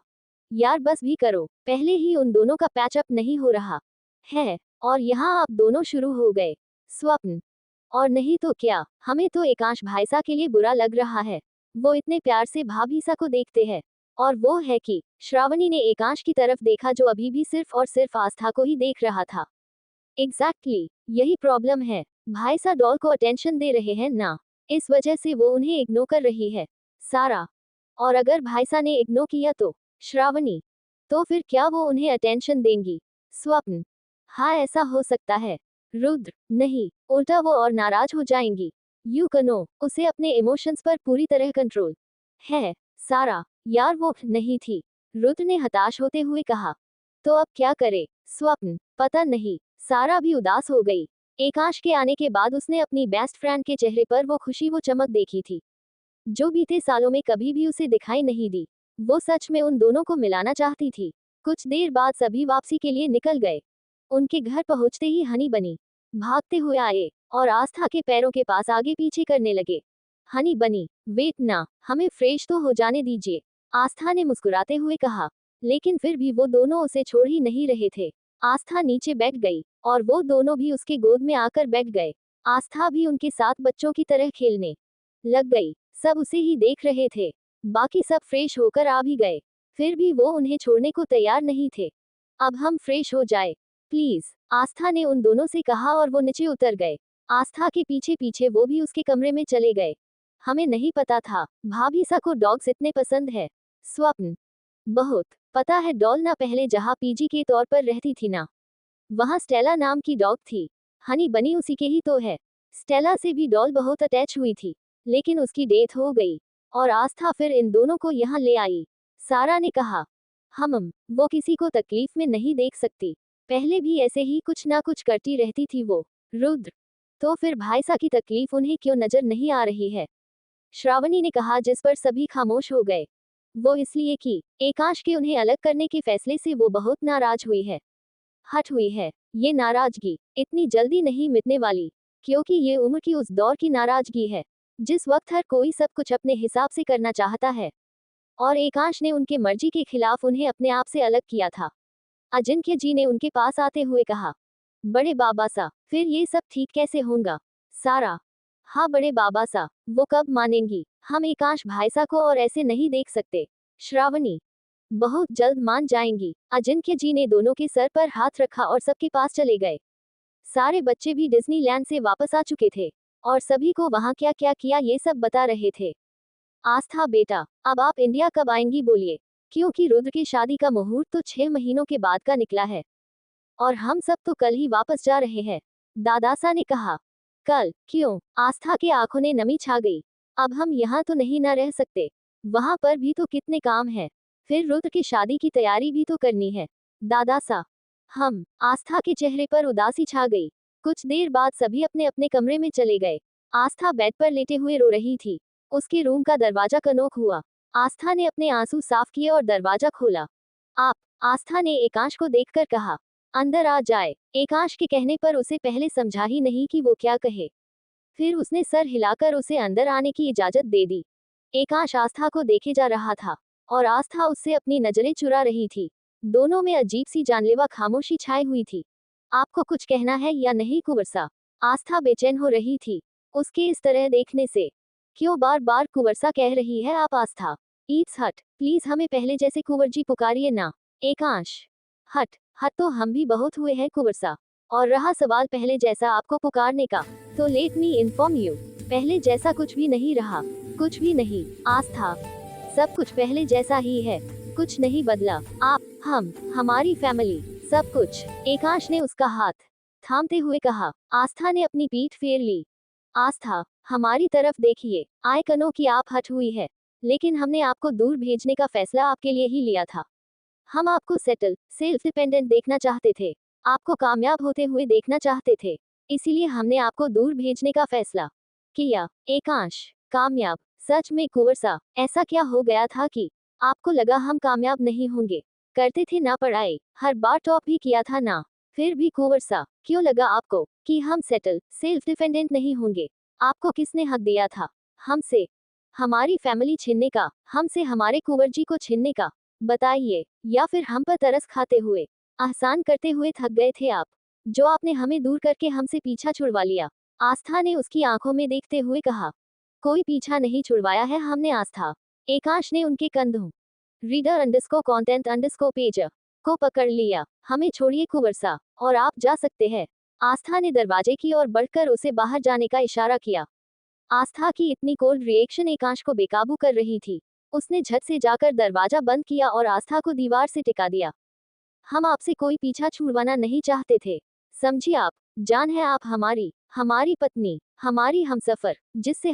यार बस भी करो, पहले ही उन दोनों का पैचअप नहीं हो रहा है और यहाँ आप दोनों शुरू हो गए। स्वप्न, और नहीं तो क्या, हमें तो एकांश भाईसा के लिए बुरा लग रहा है। वो इतने प्यार से भाभीसा को देखते हैं। और वो है कि श्रावणी ने एकांश की तरफ देखा जो अभी भी सिर्फ और सिर्फ आस्था को ही देख रहा था। एग्जैक्टली, यही प्रॉब्लम है। भाईसा डॉल को अटेंशन दे रहे हैं ना, इस वजह से वो उन्हें इग्नोर कर रही है। सारा, और अगर भाईसा ने इग्नोर किया तो? श्रावणी, तो फिर क्या वो उन्हें अटेंशन देंगी? स्वप्न, हाँ ऐसा हो सकता है। रुद्र, नहीं, उल्टा वो और नाराज हो जाएंगी। यू कनो, उसे अपने इमोशंस पर पूरी तरह कंट्रोल है। सारा, यार वो नहीं थी। रुद्र ने हताश होते हुए कहा। तो अब क्या करे? स्वप्न, पता नहीं। सारा भी उदास हो गई। एकांश के आने के बाद उसने अपनी बेस्ट फ्रेंड के चेहरे पर वो खुशी, वो चमक देखी थी जो बीते सालों में कभी भी उसे दिखाई नहीं दी। वो सच में उन दोनों को मिलाना चाहती थी। कुछ देर बाद सभी वापसी के लिए निकल गए। उनके घर पहुंचते ही हनी बनी भागते हुए आए और आस्था के पैरों के पास आगे पीछे करने लगे। हनी बनी, वेट ना, हमें फ्रेश तो हो जाने दीजिए, आस्था ने मुस्कुराते हुए कहा। लेकिन फिर भी वो दोनों उसे छोड़ ही नहीं रहे थे। आस्था नीचे बैठ गई और वो दोनों भी उसके गोद में आकर बैठ गए। आस्था भी उनके साथ बच्चों की तरह खेलने लग गई। सब उसे ही देख रहे थे। बाकी सब फ्रेश होकर आ भी गए, फिर भी वो उन्हें छोड़ने को तैयार नहीं थे। अब हम फ्रेश हो जाए प्लीज, आस्था ने उन दोनों से कहा और वो नीचे उतर गए। आस्था के पीछे पीछे वो भी उसके कमरे में चले गए। हमें नहीं पता था भाभीसा को डॉग्स इतने पसंद है। स्वप्न, बहुत। पता है डॉल ना पहले जहाँ पीजी के तौर पर रहती थी ना, वहाँ स्टेला नाम की डॉग थी। हनी बनी उसी के ही तो है। स्टेला से भी डॉल बहुत अटैच हुई थी, लेकिन उसकी डेथ हो गई और आस्था फिर इन दोनों को यहाँ ले आई। सारा ने कहा। वो किसी को तकलीफ में नहीं देख सकती। पहले भी ऐसे ही कुछ ना कुछ करती रहती थी वो। रुद्र, तो फिर भाईसा की तकलीफ उन्हें क्यों नजर नहीं आ रही है? श्रावणी ने कहा, जिस पर सभी खामोश हो गए। वो इसलिए कि एकांश के उन्हें अलग करने के फैसले से वो बहुत नाराज हुई है। हट हुई है। ये नाराजगी इतनी जल्दी नहीं मिटने वाली, क्योंकि ये उम्र की उस दौर की नाराजगी है जिस वक्त हर कोई सब कुछ अपने हिसाब से करना चाहता है, और एकांश ने उनके मर्जी के खिलाफ उन्हें अपने आप से अलग किया था। अजिंक्य जी ने उनके पास आते हुए कहा, बड़े बाबा सा, फिर ये सब ठीक कैसे होगा? सारा, हाँ बड़े बाबा सा, वो कब मानेंगी? हम एकांश भाईसा को और ऐसे नहीं देख सकते। श्रावणी, बहुत जल्द मान जाएंगी। अजिंक्य जी ने दोनों के सर पर हाथ रखा और सबके पास चले गए। सारे बच्चे भी डिज्नीलैंड से वापस आ चुके थे और सभी को वहाँ क्या क्या किया ये सब बता रहे थे। आस्था बेटा, अब आप इंडिया कब आएंगी बोलिए, क्योंकि रुद्र की शादी का मुहूर्त तो 6 महीनों के बाद का निकला है और हम सब तो कल ही वापस जा रहे हैं। दादासा ने कहा। कल? क्यों? आस्था के आंखों ने नमी छा गई। अब हम यहाँ तो नहीं ना रह सकते, वहाँ पर भी तो कितने काम है, फिर रुद्र की शादी की तैयारी भी तो करनी है। दादासा, आस्था के चेहरे पर उदासी छा गई। कुछ देर बाद सभी अपने अपने कमरे में चले गए। आस्था बेड पर लेटे हुए रो रही थी। उसके रूम का दरवाजा कनोक हुआ। आस्था ने अपने आंसू साफ किए और दरवाजा खोला। आप, आस्था ने एकांश को देखकर कहा, अंदर आ जाए। एकांश के कहने पर उसे पहले समझा ही नहीं कि वो क्या कहे। फिर उसने सर हिलाकर उसे अंदर आने की इजाजत दे दी। एकांश आस्था को देखे जा रहा था और आस्था उससे अपनी नजरें चुरा रही थी। दोनों में अजीब सी जानलेवा खामोशी छाई हुई थी। आपको कुछ कहना है या नहीं कुंवरसा? आस्था बेचैन हो रही थी उसके इस तरह देखने से। क्यों बार बार कुंवरसा कह रही है आप आस्था? ईट्स हट, प्लीज हमें पहले जैसे कुंवर जी पुकारिए ना। एकांश, हट हट तो हम भी बहुत हुए हैं कुंवरसा, और रहा सवाल पहले जैसा आपको पुकारने का, तो लेट मी इन्फॉर्म यू, पहले जैसा कुछ भी नहीं रहा। कुछ भी नहीं आस्था, सब कुछ पहले जैसा ही है, कुछ नहीं बदला। आप, हमारी फैमिली, सब कुछ। एकांश ने उसका हाथ थामते हुए कहा। आस्था ने अपनी पीठ फेर ली। आस्था, हमारी तरफ देखिए। आय कनो की आप हट हुई है, लेकिन हमने आपको दूर भेजने का फैसला आपके लिए ही लिया था। हम आपको सेटल, सेल्फ डिपेंडेंट देखना चाहते थे, आपको कामयाब होते हुए देखना चाहते थे, इसीलिए हमने आपको दूर भेजने का फैसला किया। एकांश, कामयाब? सच में कुंवरसा, ऐसा क्या हो गया था कि आपको लगा हम कामयाब नहीं होंगे? करते थे ना पढ़ाई, हर बार टॉप भी किया था ना, फिर भी कुंवरसा क्यों लगा आपको कि हम सेटल, सेल्फ डिपेंडेंट नहीं होंगे? आपको किसने हक दिया था हमसे हमारी फैमिली छीनने का, हमसे हमारे कुंवर जी को छीनने का? बताइए, या फिर हम पर तरस खाते हुए, एहसान करते हुए थक गए थे आप, जो आपने हमें दूर करके हमसे पीछा छुड़वा लिया? आस्था ने उसकी आंखों में देखते हुए कहा। कोई पीछा नहीं छुड़वाया है हमने आस्था। एकांश ने उनके कंधों reader underscore content underscore page को पकड़ लिया। हमें छोड़िए कुंवरसा, और आप जा सकते हैं। आस्था ने दरवाजे की ओर बढ़कर उसे बाहर जाने का इशारा किया। आस्था की इतनी कोल्ड रिएक्शन एकांश को बेकाबू कर रही थी। उसने झट से जाकर दरवाजा बंद किया और आस्था को दीवार से टिका दिया। हम आपसे कोई पीछा छुड़वाना नहीं चाहते थे, समझिए आप, जान है आप हमारी, हमारी पत्नी, हमारी हमसफर, जिससे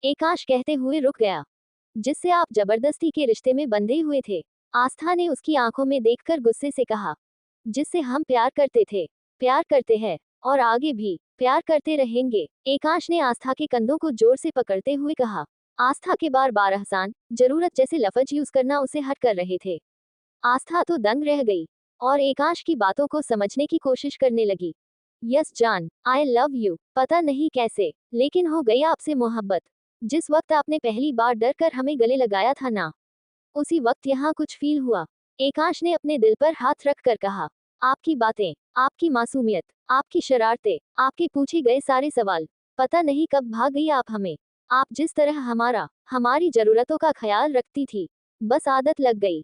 एकांश कहते हुए रुक गया, जिससे आप जबरदस्ती के रिश्ते में बंधे हुए थे। आस्था ने उसकी आंखों में देखकर गुस्से से कहा। जिससे हम प्यार करते थे, प्यार करते हैं, और आगे भी प्यार करते रहेंगे। एकांश ने आस्था के कंधों को जोर से पकड़ते हुए कहा। आस्था के बार बार एहसान, जरूरत जैसे लफ्ज यूज करना उसे हट कर रहे थे। आस्था तो दंग रह गई और एकांश की बातों को समझने की कोशिश करने लगी। यस जान, आई लव यू, पता नहीं कैसे, लेकिन हो गई आपसे मोहब्बत। जिस वक्त आपने पहली बार डर कर हमें गले लगाया था ना, उसी वक्त यहाँ कुछ फील हुआ। एकांश ने अपने दिल पर हाथ रख कर कहा। आपकी बातें, आपकी मासूमियत, आपकी शरारतें, आपके पूछे गए सारे सवाल, पता नहीं कब भाग गई आप हमें। आप जिस तरह हमारी जरूरतों का ख्याल रखती थी, बस आदत लग गई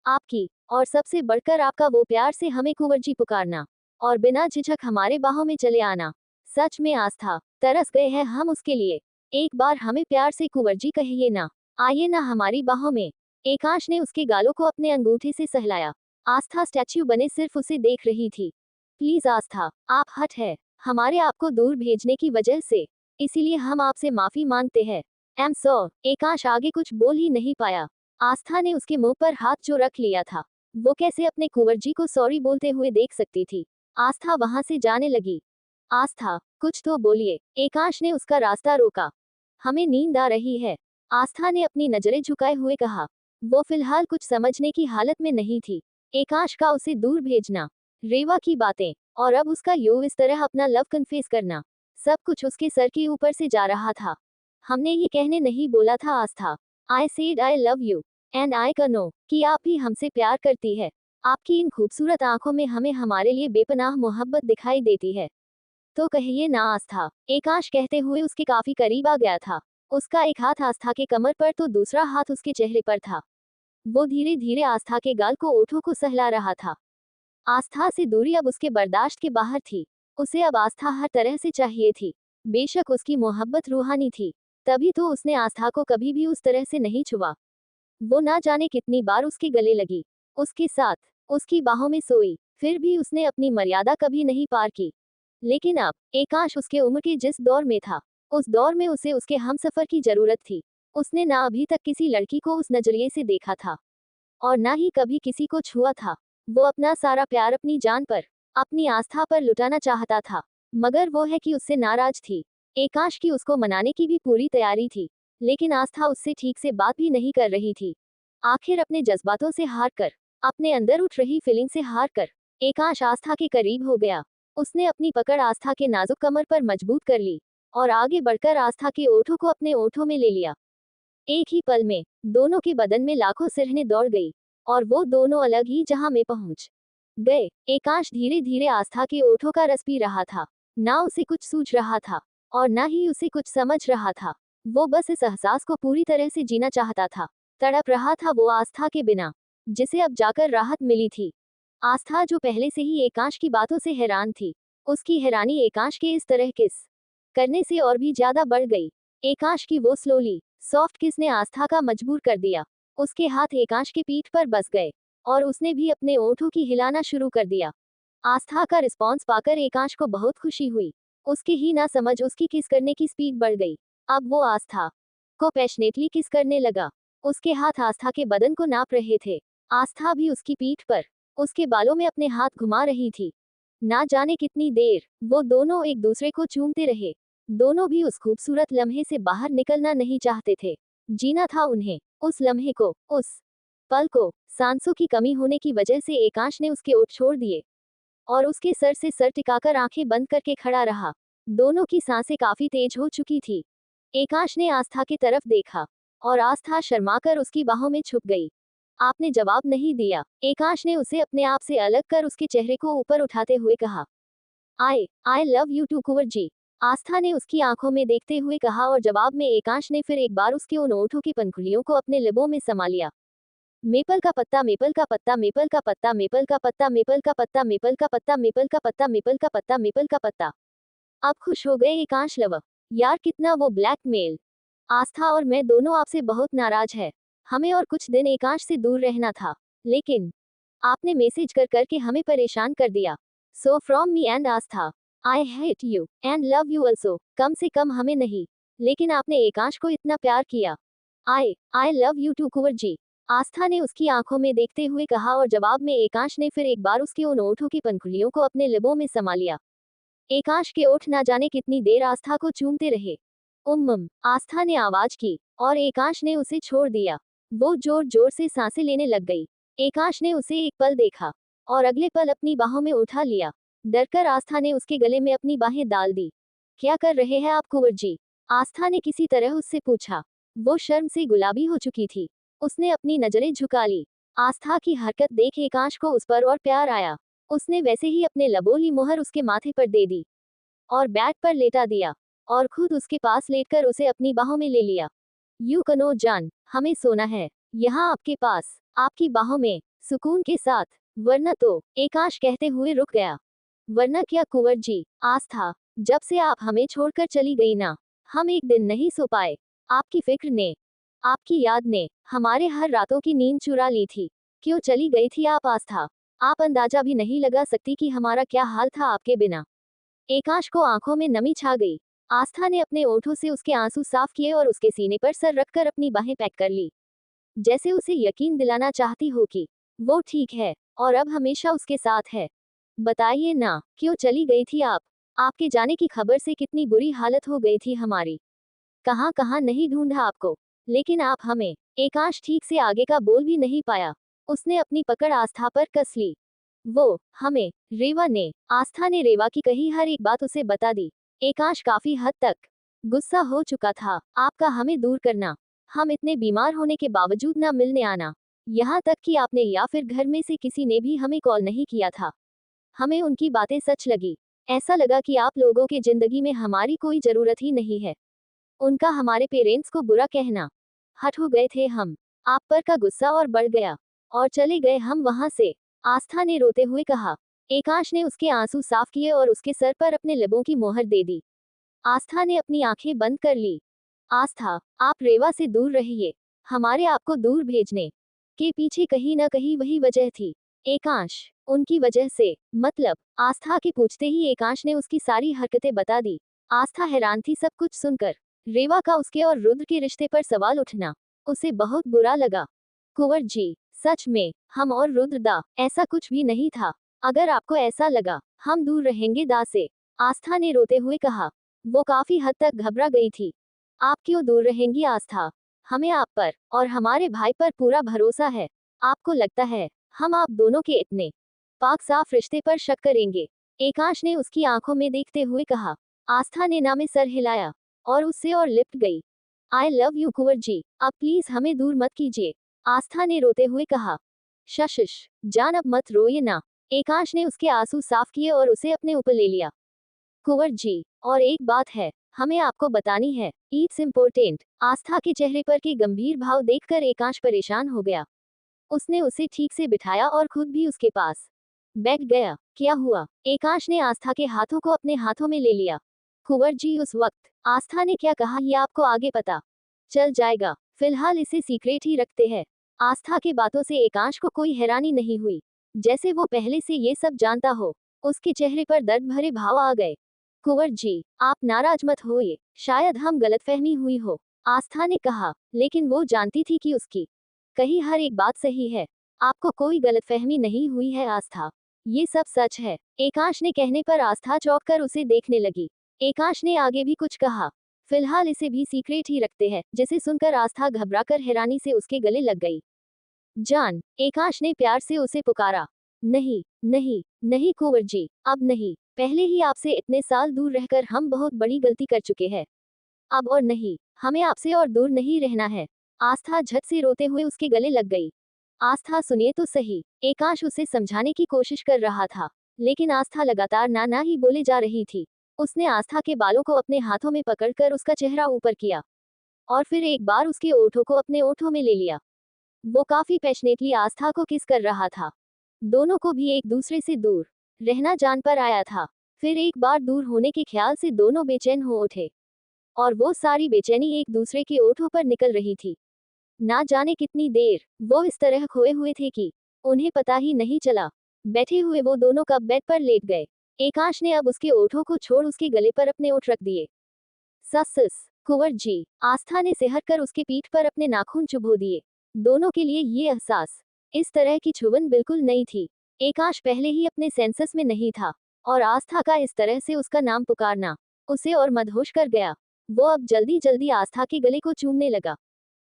आपकी, और सबसे बढ़कर आपका वो प्यार से हमें कुंवर जी पुकारना, और बिना झिझक हमारे बाहों में चले आना। सच में आस्था, तरस गए हैं हम उसके लिए। एक बार हमें प्यार से कुंवर जी कहिए ना, आइए ना हमारी बाहों में। एकांश ने उसके गालों को अपने अंगूठे से सहलाया। आस्था स्टैच्यू बने सिर्फ उसे देख रही थी। प्लीज आस्था, आप हट है हमारे आपको दूर भेजने की वजह से, इसीलिए हम आपसे माफी मांगते हैं। एम सॉ एकांश आगे कुछ बोल ही नहीं पाया। आस्था ने उसके मुंह पर हाथ जो रख लिया था, वो कैसे अपने कुंवर जी को सॉरी बोलते हुए देख सकती थी। आस्था वहां से जाने लगी। आस्था, कुछ तो बोलिए। एकांश ने उसका रास्ता रोका। हमें नींद आ रही है, आस्था ने अपनी नजरें झुकाए हुए कहा। वो फिलहाल कुछ समझने की हालत में नहीं थी। एकांश का उसे दूर भेजना, रेवा की बातें, और अब उसका यो इस तरह अपना लव कन्फेस करना, सब कुछ उसके सर के ऊपर से जा रहा था। हमने ये कहने नहीं बोला था Aastha. I said I love you, and I know कि आप भी हमसे प्यार करती है। आपकी इन खूबसूरत आंखों में हमें हमारे लिए बेपनाह मोहब्बत दिखाई देती है। तो कहिए ना आस्था, एकांश कहते हुए उसके काफी करीब आ गया था। उसका एक हाथ आस्था के कमर पर तो दूसरा हाथ उसके चेहरे पर था। वो धीरे धीरे आस्था के गाल को ओठों को सहला रहा था। आस्था से दूरी अब उसके बर्दाश्त के बाहर थी। उसे अब आस्था हर तरह से चाहिए थी। बेशक उसकी मोहब्बत रूहानी थी, तभी तो उसने आस्था को कभी भी उस तरह से नहीं छुआ। वो ना जाने कितनी बार उसके गले लगी, उसके साथ उसकी बाहों में सोई, फिर भी उसने अपनी मर्यादा कभी नहीं पार की। लेकिन अब एकांश उसके उम्र के जिस दौर में था, उस दौर में उसे उसके हमसफर की जरूरत थी। उसने ना अभी तक किसी लड़की को उस नजरिए से देखा था, और ना ही कभी किसी को छुआ था। वो अपना सारा प्यार अपनी जान पर, अपनी आस्था पर लुटाना चाहता था, मगर वो है कि उससे नाराज थी। एकांश की उसको मनाने की भी पूरी तैयारी थी, लेकिन आस्था उससे ठीक से बात भी नहीं कर रही थी। आखिर अपने जज्बातों से हार कर, अपने अंदर उठ रही फीलिंग से हार कर, एकांश आस्था के करीब हो गया। उसने अपनी पकड़ आस्था के नाजुक कमर पर मजबूत कर ली, और आगे बढ़कर आस्था के ओठों को अपने ओठों में ले लिया। एक ही पल में दोनों के बदन में लाखों सिरहनें दौड़ गई, और वो दोनों अलग ही जहां में पहुंच गए। एकांश धीरे धीरे आस्था के ओठों का रस पी रहा था। ना उसे कुछ सूझ रहा था, और ना ही उसे कुछ समझ रहा था। वो बस इस एहसास को पूरी तरह से जीना चाहता था। तड़प रहा था वो आस्था के बिना, जिसे अब जाकर राहत मिली थी। आस्था जो पहले से ही एकांश की बातों से हैरान थी, उसकी हैरानी एकांश के इस तरह किस करने से और भी ज्यादा बढ़ गई। एकांश की वो स्लोली सॉफ्ट किस ने आस्था का मजबूर कर दिया। उसके हाथ एकांश की पीठ पर बस गए, और उसने भी अपने ओठों की हिलाना शुरू कर दिया। आस्था का रिस्पॉन्स पाकर एकांश को बहुत खुशी हुई। उसकी ही ना समझ उसकी किस करने की स्पीड बढ़ गई। अब वो आस्था को पैशनेटली किस करने लगा। उसके हाथ आस्था के बदन को नाप रहे थे। आस्था भी उसकी पीठ पर, उसके बालों में अपने हाथ घुमा रही थी। ना जाने कितनी देर वो दोनों एक दूसरे को चूमते रहे। दोनों भी उस खूबसूरत लम्हे से बाहर निकलना नहीं चाहते थे। जीना था उन्हें उस लम्हे को, उस पल को। सांसों की कमी होने की वजह से एकांश ने उसके ओठ छोड़ दिए, और उसके सर से सर टिकाकर आंखें बंद करके खड़ा रहा। दोनों की सांसें काफी तेज हो चुकी थी। एकांश ने आस्था की तरफ देखा, और आस्था शर्माकर उसकी बाहों में छुप गई। आपने जवाब नहीं दिया, एकांश ने उसे अपने आप से अलग कर उसके चेहरे को ऊपर उठाते हुए कहा। आई love you to Kunwar ji, आस्था ने उसकी आंखों में देखते हुए कहा, और जवाब में एकांश ने फिर एक बार उसके उन ओठों की पंखुड़ियों को अपने लिबों में समा लिया। मेपल का पत्ता, मेपल का पत्ता, मेपल का पत्ता, मेपल का पत्ता, मेपल का पत्ता, मेपल का पत्ता, मेपल का पत्ता, मेपल का पत्ता, मेपल का पत्ता। अब खुश हो गए एकांश लव। यार कितना वो ब्लैकमेल। आस्था और मैं दोनों आपसे बहुत नाराज है। हमें और कुछ दिन एकांश से दूर रहना था, लेकिन आपने मैसेज कर करके हमें परेशान कर दिया। So from me and Aastha, I hate you and love you also. कम से कम हमें नहीं, लेकिन आपने एकांश को इतना प्यार किया। आई love you to Kunwar ji, आस्था ने उसकी आंखों में देखते हुए कहा, और जवाब में एकांश ने फिर एक बार उसके उन ओठों की पंखुड़ियों को अपने लिबों में समा लिया। एकांश के ओठ ना जाने कितनी देर आस्था को चूमते रहे। आस्था ने आवाज की, और एकांश ने उसे छोड़ दिया। वो जोर जोर से सांसें लेने लग गई। एकांश ने उसे एक पल देखा, और अगले पल अपनी बाहों में उठा लिया। डरकर आस्था ने उसके गले में अपनी बाहें डाल दी। क्या कर रहे हैं आप कुंवर जी, आस्था ने किसी तरह उससे पूछा। वो शर्म से गुलाबी हो चुकी थी। उसने अपनी नजरें झुका ली। आस्था की हरकत देख एकांश को उस पर और प्यार आया। उसने वैसे ही अपने लबोली मुहर उसके माथे पर दे दी, और बैग पर लेटा दिया, और खुद उसके पास लेटकर उसे अपनी बाहों में ले लिया। यू कनो जान, हमें सोना है यहाँ आपके पास, आपकी बाहों में, सुकून के साथ, वरना तो, एकांश कहते हुए रुक गया। वरना क्या कुंवर जी। आस्था, जब से आप हमें छोड़कर चली गई ना, हम एक दिन नहीं सो पाए। आपकी फिक्र ने, आपकी याद ने हमारे हर रातों की नींद चुरा ली थी। क्यों चली गई थी आप आस्था? आप अंदाजा भी नहीं लगा सकती कि हमारा क्या हाल था आपके बिना। एकांश को आंखों में नमी छा गई। आस्था ने अपने ओठों से उसके आंसू साफ किए और उसके सीने पर सर रखकर अपनी बाहें पैक कर ली, जैसे उसे यकीन दिलाना चाहती हो कि वो ठीक है और अब हमेशा उसके साथ है। बताइए ना, क्यों चली गई थी आप? आपके जाने की खबर से कितनी बुरी हालत हो गई थी हमारी। कहाँ कहाँ नहीं ढूंढा आपको, लेकिन आप हमें। एकांश ठीक से आगे का बोल भी नहीं पाया। उसने अपनी पकड़ आस्था पर कस ली। वो हमें, रेवा ने। आस्था ने रेवा की कही हर एक बात उसे बता दी। एकांश काफी हद तक गुस्सा हो चुका था। आपका हमें दूर करना, हम इतने बीमार होने के बावजूद ना मिलने आना, यहाँ तक कि आपने या फिर घर में से किसी ने भी हमें कॉल नहीं किया था। हमें उनकी बातें सच लगी। ऐसा लगा कि आप लोगों के जिंदगी में हमारी कोई जरूरत ही नहीं है। उनका हमारे पेरेंट्स को बुरा कहना, हट हो गए थे हम। आप पर का गुस्सा और बढ़ गया और चले गए हम वहां से। आस्था ने रोते हुए कहा। एकांश ने उसके आंसू साफ किए और उसके सर पर अपने लबों की मोहर दे दी। आस्था ने अपनी आंखें बंद कर ली। आस्था, आप रेवा से दूर रहिए। हमारे आपको दूर भेजने के पीछे कहीं न कहीं वही वजह थी। एकांश, उनकी वजह से मतलब? आस्था के पूछते ही एकांश ने उसकी सारी हरकतें बता दी। आस्था हैरान थी सब कुछ सुनकर। रेवा का उसके और रुद्र के रिश्ते पर सवाल उठना उसे बहुत बुरा लगा। कुंवर जी, सच में हम और रुद्रदा ऐसा कुछ भी नहीं था। अगर आपको ऐसा लगा हम दूर रहेंगे दा से, आस्था ने रोते हुए कहा। वो काफी हद तक घबरा गई थी। आप क्यों दूर रहेंगी आस्था? हमें आप पर और हमारे भाई पर पूरा भरोसा है। आपको लगता है हम आप दोनों के इतने पाक साफ रिश्ते पर शक करेंगे? एकांश ने उसकी आंखों में देखते हुए कहा। आस्था ने ना में सर हिलाया और उससे और लिपट गई। आई लव यू कुंवर जी, अब प्लीज हमें दूर मत कीजिए, आस्था ने रोते हुए कहा। शशिश, जान अब मत रोइए ना। एकांश ने उसके आंसू साफ किए और उसे अपने ऊपर ले लिया। कुंवर जी, और एक बात है, हमें आपको बतानी है, इट्स इम्पोर्टेंट। आस्था के चेहरे पर के गंभीर भाव देखकर एकांश परेशान हो गया। उसने उसे ठीक से बिठाया और खुद भी उसके पास बैठ गया। क्या हुआ? एकांश ने आस्था के हाथों को अपने हाथों में ले लिया। कुंवर जी, उस वक्त आस्था ने क्या कहा ये आपको आगे पता चल जाएगा, फिलहाल इसे सीक्रेट ही रखते हैं। आस्था के बातों से एकांश को कोई हैरानी नहीं हुई, जैसे वो पहले से ये सब जानता हो। उसके चेहरे पर दर्द भरे भाव आ गए। कुंवर जी, आप नाराज मत होइए, शायद हम गलतफहमी हुई हो, आस्था ने कहा। लेकिन वो जानती थी कि उसकी कही हर एक बात सही है। आपको कोई गलतफहमी नहीं हुई है आस्था, ये सब सच है। एकांश ने कहने पर आस्था चौंक कर उसे देखने लगी। एकांश ने आगे भी कुछ कहा, फिलहाल इसे भी सीक्रेट ही रखते हैं, जिसे सुनकर आस्था घबराकर हैरानी से उसके गले लग गई। जान, एकांश ने प्यार से उसे पुकारा। नहीं नहीं नहीं कुंवर जी, अब नहीं। पहले ही आपसे इतने साल दूर रहकर हम बहुत बड़ी गलती कर चुके हैं। अब और नहीं, हमें आपसे और दूर नहीं रहना है। आस्था झट से रोते हुए उसके गले लग गई। आस्था, सुनिए तो सही। एकांश उसे समझाने की कोशिश कर रहा था, लेकिन आस्था लगातार ना ना ही बोले जा रही थी। उसने आस्था के बालों को अपने हाथों में पकड़कर उसका चेहरा ऊपर किया और फिर एक बार उसके ओठों को अपने ओठों में ले लिया। वो काफी पैशनेटली आस्था को किस कर रहा था। दोनों को भी एक दूसरे से दूर रहना जान पर आया था। फिर एक बार दूर होने के ख्याल से दोनों बेचैन हो उठे और वो सारी बेचैनी एक दूसरे के ओठों पर निकल रही थी। ना जाने कितनी देर वो इस तरह खोए हुए थे कि उन्हें पता ही नहीं चला। बैठे हुए वो दोनों कब बेड पर लेट गए। एकांश ने अब उसके ओठों को छोड़ उसके गले पर अपने ओठ रख दिए। सस कुंवर जी, आस्था ने सिहर कर उसके पीठ पर अपने नाखून चुभो दिए। दोनों के लिए ये एहसास, इस तरह की छुबन बिल्कुल नई थी। एकांश पहले ही अपने सेंसस में नहीं था और आस्था का इस तरह से उसका नाम पुकारना उसे और मदहोश कर गया। वो अब जल्दी जल्दी आस्था के गले को चूमने लगा।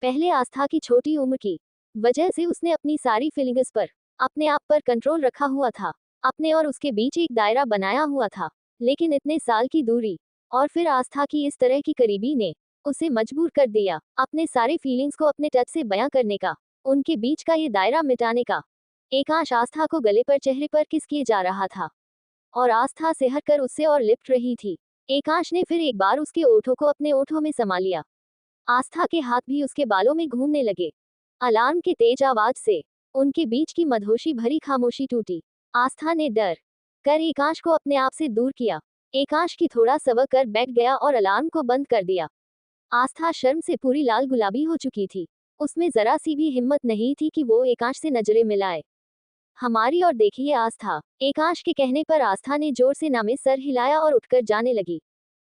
पहले आस्था की छोटी उम्र की वजह से उसने अपनी सारी फीलिंग्स पर अपने आप पर कंट्रोल रखा हुआ था। अपने और उसके बीच एक दायरा बनाया हुआ था, लेकिन इतने साल की दूरी और फिर आस्था की इस तरह की करीबी ने उसे मजबूर कर दिया अपने सारे फीलिंग्स को अपने टच से बयां करने का, उनके बीच का ये दायरा मिटाने का। एकांश आस्था को गले पर चेहरे पर किस किए जा रहा था और आस्था सिहर कर उससे और लिपट रही थी। एकांश ने फिर एक बार उसके ओठों को अपने ओठों में समा लिया। आस्था के हाथ भी उसके बालों में घूमने लगे। अलार्म की तेज आवाज से उनके बीच की मदहोशी भरी खामोशी टूटी। आस्था ने डर कर एकांश को अपने आप से दूर किया। एकांश की थोड़ा सवर कर बैठ गया और अलार्म को बंद कर दिया। आस्था शर्म से पूरी लाल गुलाबी हो चुकी थी। उसमें जरा सी भी हिम्मत नहीं थी कि वो एकांश से नजरें मिलाए। हमारी ओर देखिए आस्था। एकांश के कहने पर आस्था ने जोर से नामे सर हिलाया और उठकर जाने लगी।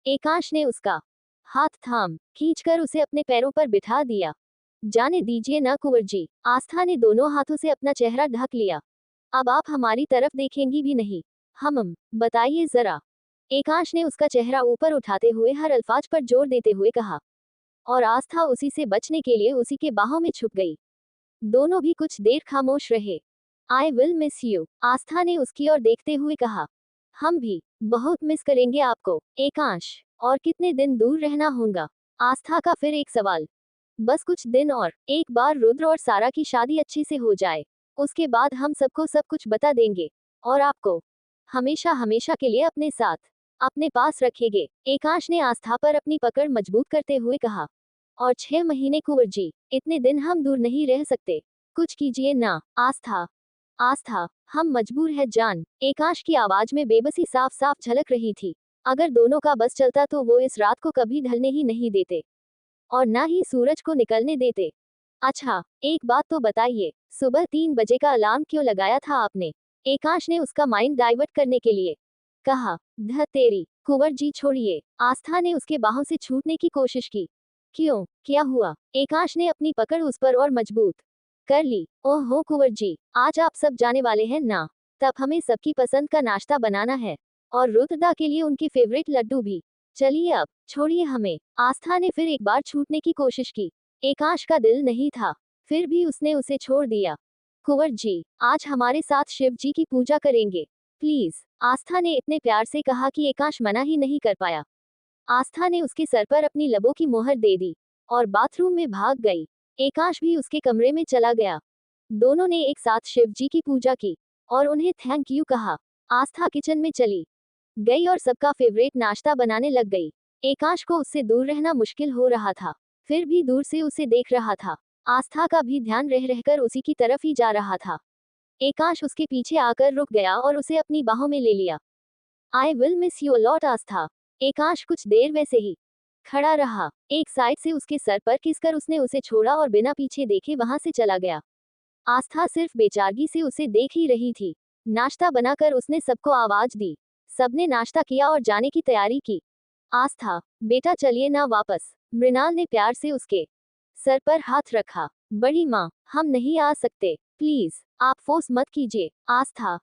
एकांश ने उसका हाथ थाम खींचकर उसे अपने पैरों पर बिठा दिया। जाने दीजिए ना कुंवर जी। आस्था ने दोनों हाथों से अपना चेहरा ढक लिया। अब आप हमारी तरफ देखेंगी भी नहीं। हम बताइए जरा। एकांश ने उसका चेहरा ऊपर उठाते हुए हर अल्फाज पर जोर देते हुए कहा। और आस्था उसी से बचने के लिए उसी के बाहों में छुप गई। दोनों भी कुछ देर खामोश रहे। आई विल मिस यू, आस्था ने उसकी ओर देखते हुए कहा। हम भी बहुत मिस करेंगे आपको एकांश। और कितने दिन दूर रहना होगा? आस्था का फिर एक सवाल। बस कुछ दिन और। एक बार रुद्र और सारा की शादी अच्छे से हो जाए, उसके बाद हम सबको सब कुछ बता देंगे और आपको हमेशा हमेशा के लिए अपने साथ अपने पास रखेंगे। एकांश ने आस्था पर अपनी पकड़ मजबूत करते हुए कहा। और 6 महीने कुंवर जी, इतने दिन हम दूर नहीं रह सकते। कुछ कीजिए ना आस्था। आस्था, हम मजबूर है जान। एकांश की आवाज में बेबसी साफ साफ झलक रही थी। अगर दोनों का बस चलता तो वो इस रात को कभी ढलने ही नहीं देते और ना ही सूरज को निकलने देते। अच्छा, एक बात तो बताइए, सुबह 3 बजे का अलार्म क्यों लगाया था आपने? एकांश ने उसका माइंड डाइवर्ट करने के लिए कहा। ध तेरी, कुंवर जी छोड़िए। आस्था ने उसके बाहों से छूटने की कोशिश की। क्यों, क्या हुआ? एकांश ने अपनी पकड़ उस पर और मजबूत कर ली। ओह हो कुंवर जी, आज आप सब जाने वाले हैं ना? तब हमें सबकी पसंद का नाश्ता बनाना है और रुद्रदा के लिए उनकी फेवरेट लड्डू भी। चलिए अब छोड़िए हमें। आस्था ने फिर एक बार छूटने की कोशिश की। एकांश का दिल नहीं था, फिर भी उसने उसे छोड़ दिया। कुंवर जी, आज हमारे साथ शिव जी की पूजा करेंगे प्लीज, आस्था ने इतने प्यार से कहा कि एकांश मना ही नहीं कर पाया। आस्था ने उसके सर पर अपनी लबों की मोहर दे दी और बाथरूम में भाग गई। एकांश भी उसके कमरे में चला गया। दोनों ने एक साथ शिव जी की पूजा की और उन्हें थैंक यू कहा। आस्था किचन में चली गई और सबका फेवरेट नाश्ता बनाने लग गई। एकांश को उससे दूर रहना मुश्किल हो रहा था, फिर भी दूर से उसे देख रहा था। आस्था का भी ध्यान रह रहकर उसी की तरफ ही जा रहा था। एकांश उसके पीछे आकर रुक गया और उसे अपनी बाहों में ले लिया। I will miss you lot Aastha. Ekansh कुछ देर वैसे ही खड़ा रहा। एक साइड से उसके सर पर किसकर उसने उसे छोड़ा और बिना पीछे देखे वहां से चला गया। आस्था सिर्फ बेचारगी से उसे देख ही रही थी। नाश्ता बनाकर उसने सबको आवाज दी। सबने नाश्ता किया और जाने की तैयारी की। आस्था, बेटा चलिए ना वापस। मृणाल ने प्यार से उसके सर पर हाथ रखा। बड़ी माँ, हम नहीं आ सकते, प्लीज आप फोर्स मत कीजिए। आस्था,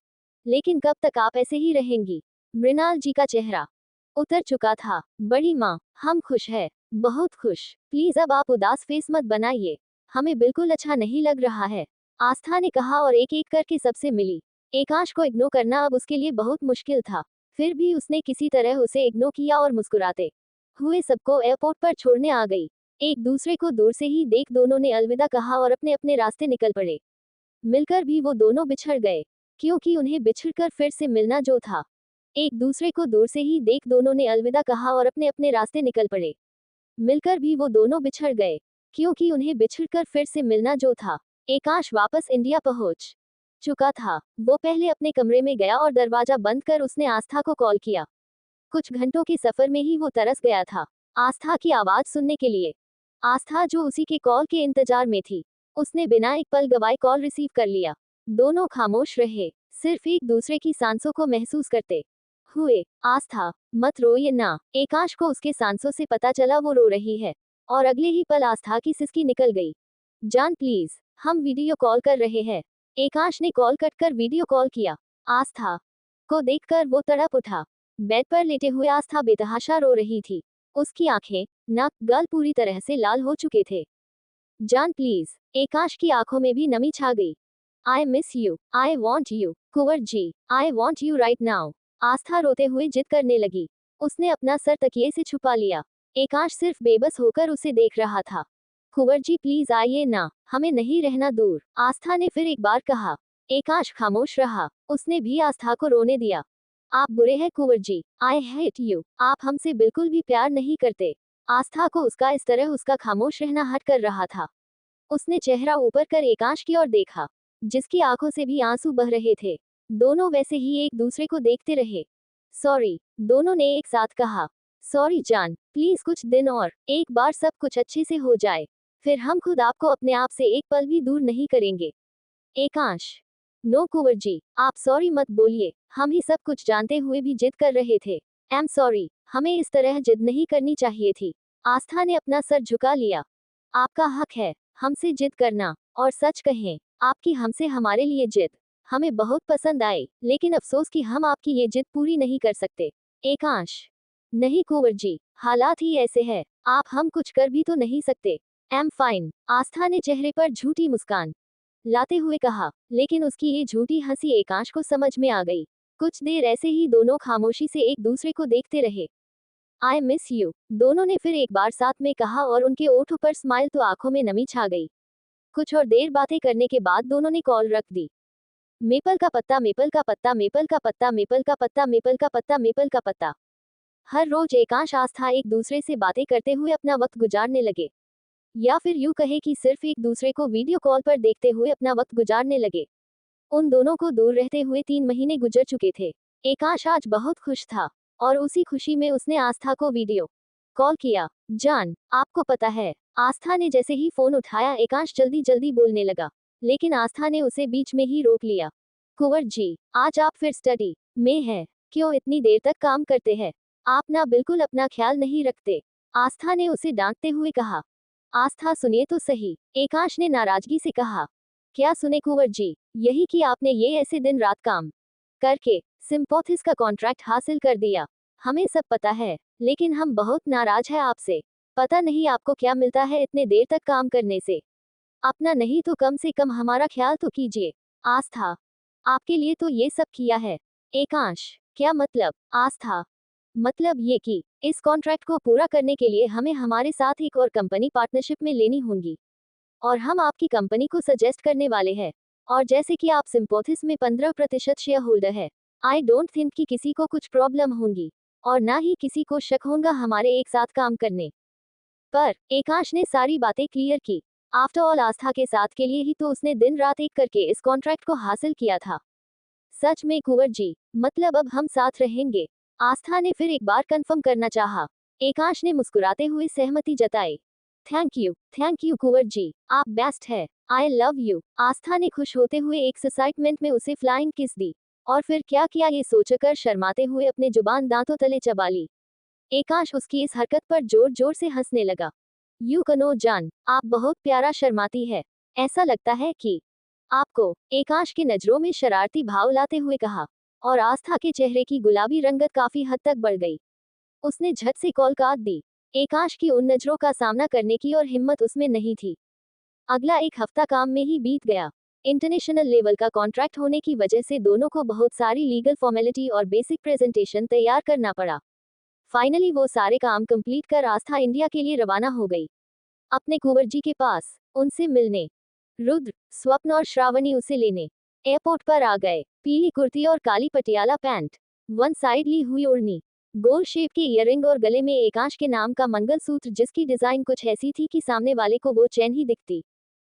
लेकिन कब तक आप ऐसे ही रहेंगी? मृणाल जी का चेहरा उतर चुका था। बड़ी माँ, हम खुश है, बहुत खुश। प्लीज अब आप उदास फेस मत बनाइए, हमें बिल्कुल अच्छा नहीं लग रहा है, आस्था ने कहा और एक एक करके सबसे मिली। एकांश को इग्नोर करना अब उसके लिए बहुत मुश्किल था, फिर भी उसने किसी तरह उसे इग्नोर किया और मुस्कुराते हुए सबको एयरपोर्ट पर छोड़ने आ गई। एक दूसरे को दूर से ही देख दोनों ने अलविदा कहा और अपने अपने रास्ते निकल पड़े। मिलकर भी वो दोनों बिछड़ गए, क्योंकि उन्हें बिछड़कर फिर से मिलना जो था। एक दूसरे को दूर से ही देख दोनों ने अलविदा कहा और अपने अपने रास्ते निकल पड़े। मिलकर भी वो दोनों बिछड़ गए, क्योंकि उन्हें बिछड़कर फिर से मिलना जो था। एकांश वापस इंडिया पहुंच चुका था। वो पहले अपने कमरे में गया और दरवाजा बंद कर उसने आस्था को कॉल किया। कुछ घंटों के सफर में ही वो तरस गया था आस्था की आवाज सुनने के लिए। आस्था जो उसी के कॉल के इंतजार में थी, उसने बिना एक पल गवाए कॉल रिसीव कर लिया। दोनों खामोश रहे, सिर्फ एक दूसरे की सांसों को महसूस करते हुए। आस्था, मत रोइए ना। एकांश को उसके सांसों से पता चला वो रो रही है और अगले ही पल आस्था की सिसकी निकल गई। जान प्लीज, हम वीडियो कॉल कर रहे हैं। एकांश ने कॉल कट कर वीडियो कॉल किया। आस्था को देखकर वो तड़प उठा। बेड पर लेटे हुए आस्था बेतहाशा रो रही थी। उसकी आंखें, नाक, गाल पूरी तरह से लाल हो चुके थे। जान प्लीज, एकांश की आंखों में भी नमी छा गई। I miss you, I want you, Kunwar ji, I want you right now. Aastha रोते हुए जिद करने लगी। उसने अपना सर तकिए से छुपा लिया। एकांश सिर्फ बेबस होकर उसे देख रहा था। कुंवर जी प्लीज आइए ना, हमें नहीं रहना दूर, आस्था ने फिर एक बार कहा। एकांश खामोश रहा, उसने भी आस्था को रोने दिया। आप बुरे हैं कुंवर जी, आई हेट यू, आप हमसे बिल्कुल भी प्यार नहीं करते। आस्था को उसका इस तरह उसका खामोश रहना हट कर रहा था। उसने चेहरा ऊपर कर एकांश की ओर देखा, जिसकी आंखों से भी आंसू बह रहे थे। दोनों वैसे ही एक दूसरे को देखते रहे। सॉरी, दोनों ने एक साथ कहा। सॉरी जान, प्लीज कुछ दिन और, एक बार सब कुछ अच्छे से हो जाए, फिर हम खुद आपको अपने आप से एक पल भी दूर नहीं करेंगे। एकांश, नो कुंवर जी, आप सॉरी मत बोलिए, हम ही सब कुछ जानते हुए भी जिद कर रहे थे। एम सॉरी, हमें इस तरह जिद नहीं करनी चाहिए थी। आस्था ने अपना सर झुका लिया। आपका हक है हमसे जिद करना, और सच कहें, आपकी हमसे हमारे लिए जिद हमें बहुत पसंद आई, लेकिन अफसोस कि हम आपकी ये जिद पूरी नहीं कर सकते। एकांश, नहीं कुंवर जी, हालात ही ऐसे हैं, आप हम कुछ कर भी तो नहीं सकते। एम फाइन, आस्था ने चेहरे पर झूठी मुस्कान लाते हुए कहा, लेकिन उसकी ये झूठी हंसी एकांश को समझ में आ गई। कुछ देर ऐसे ही दोनों खामोशी से एक दूसरे को देखते रहे। आई मिस यू, दोनों ने फिर एक बार साथ में कहा और उनके ओठों पर स्माइल तो आंखों में नमी छा गई। कुछ और देर बातें करने के बाद दोनों ने कॉल रख दी। मेपल का पत्ता, मेपल का पत्ता, मेपल का पत्ता, मेपल का पत्ता, मेपल का पत्ता, मेपल का पत्ता। हर रोज एकांश आस्था एक दूसरे से बातें करते हुए अपना वक्त गुजारने लगे, या फिर यूं कहे कि सिर्फ एक दूसरे को वीडियो कॉल पर देखते हुए अपना वक्त गुजारने लगे। उन दोनों को दूर रहते हुए 3 महीने गुजर चुके थे। एकांश आज बहुत खुश था, और उसी खुशी में उसने आस्था को वीडियो कॉल किया। जान, आपको पता है, आस्था ने जैसे ही फोन उठाया एकांश जल्दी जल्दी बोलने लगा, लेकिन आस्था ने उसे बीच में ही रोक लिया। कुंवर जी, आज आप फिर स्टडी में हैं, क्यों इतनी देर तक काम करते हैं? आप ना बिल्कुल अपना ख्याल नहीं रखते, आस्था ने उसे डांटते हुए कहा। आस्था सुनिए तो सही, एकांश ने नाराजगी से कहा। क्या सुने कुंवर जी, यही कि आपने ये ऐसे दिन रात काम करके सिम्पोथिस का कॉन्ट्रैक्ट हासिल कर दिया। हमें सब पता है, लेकिन हम बहुत नाराज हैं आपसे। पता नहीं आपको क्या मिलता है इतने देर तक काम करने से। अपना नहीं तो कम से कम हमारा ख्याल तो कीजिए। आस्था, आपके लिए तो ये सब किया है। एकांश, क्या मतलब? आस्था, मतलब ये कि इस कॉन्ट्रैक्ट को पूरा करने के लिए हमें हमारे साथ एक और कंपनी पार्टनरशिप में लेनी होगी, और हम आपकी कंपनी को सजेस्ट करने वाले हैं। और जैसे कि आप सिम्पोथिस में 15% शेयर होल्डर है, आई डोंट थिंक कि किसी को कुछ प्रॉब्लम होंगी, और ना ही किसी को शक होगा हमारे एक साथ काम करने पर। एकांश ने सारी बातें क्लियर की। आफ्टर ऑल आस्था के साथ के लिए ही तो उसने दिन रात एक करके इस कॉन्ट्रैक्ट को हासिल किया था। सच में कुंवर जी, मतलब अब हम साथ रहेंगे? आस्था ने फिर एक बार कंफर्म करना चाहा। एकांश ने मुस्कुराते हुए सहमति जताई। थैंक यू कुंवर जी, आप बेस्ट है। आई लव यू, आस्था ने खुश होते हुए एक एक्साइटमेंट में उसे फ्लाइंग किस दी, और फिर क्या किया ये सोचकर शर्माते हुए अपने जुबान दांतों तले चबा ली। एकांश उसकी इस हरकत पर जोर जोर से हंसने लगा। यू कनो जान, आप बहुत प्यारा शर्माती है, ऐसा लगता है कि आपको, एकांश की नजरों में शरारती भाव लाते हुए कहा, और आस्था के चेहरे की गुलाबी रंगत काफी हद तक बढ़ गई। उसने झट से कॉल काट दी। एकांश की उन नजरों का सामना करने की और हिम्मत उसमें नहीं थी। अगला एक हफ्ता काम में ही बीत गया। इंटरनेशनल लेवल का कॉन्ट्रैक्ट होने की वजह से दोनों को बहुत सारी लीगल फॉर्मेलिटी और बेसिक प्रेजेंटेशन तैयार करना पड़ा। फाइनली वो सारे काम कंप्लीट कर आस्था इंडिया के लिए रवाना हो गई, अपने कुंवर जी के पास उनसे मिलने। रुद्र, स्वप्न और श्रावणी उसे लेने एयरपोर्ट पर आ गए। पीली कुर्ती और काली पटियाला पैंट, वन साइड ली हुई ओढ़नी, गोल शेप के इयररिंग और गले में एकांश के नाम का मंगलसूत्र जिसकी डिजाइन कुछ ऐसी थी कि सामने वाले को वो चैन ही दिखती।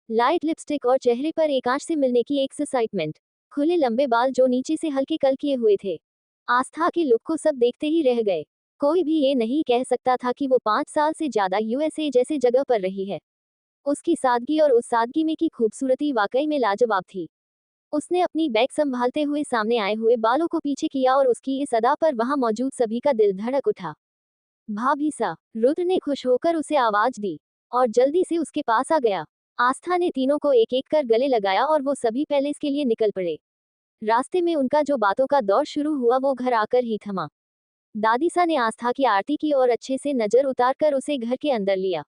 लाइट लिपस्टिक और चेहरे पर एकांश से मिलने की एक एक्साइटमेंट। खुले लंबे बाल जो नीचे से हल्के कल किए हुए थे। आस्था के लुक को सब देखते ही रह गए। कोई भी ये नहीं कह सकता था कि वो 5 साल से ज्यादा यूएसए जैसे जगह पर रही है। उसकी सादगी और उस सादगी में की खूबसूरती वाकई में लाजवाब थी। उसने अपनी बैग संभालते हुए सामने आए हुए बालों को पीछे किया और उसकी इस अदा पर वहां मौजूद सभी का दिल धड़क उठा। भाभी सा, रुद्र ने खुश होकर उसे आवाज दी, और जल्दी से उसके पास आ गया। आस्था ने तीनों को एक एक कर गले लगाया और वो सभी पैलेस के लिए निकल पड़े। रास्ते में उनका जो बातों का दौर शुरू हुआ वो घर आकर ही थमा। दादीसा ने आस्था की आरती की और अच्छे से नजर उतारकर उसे घर के अंदर लिया।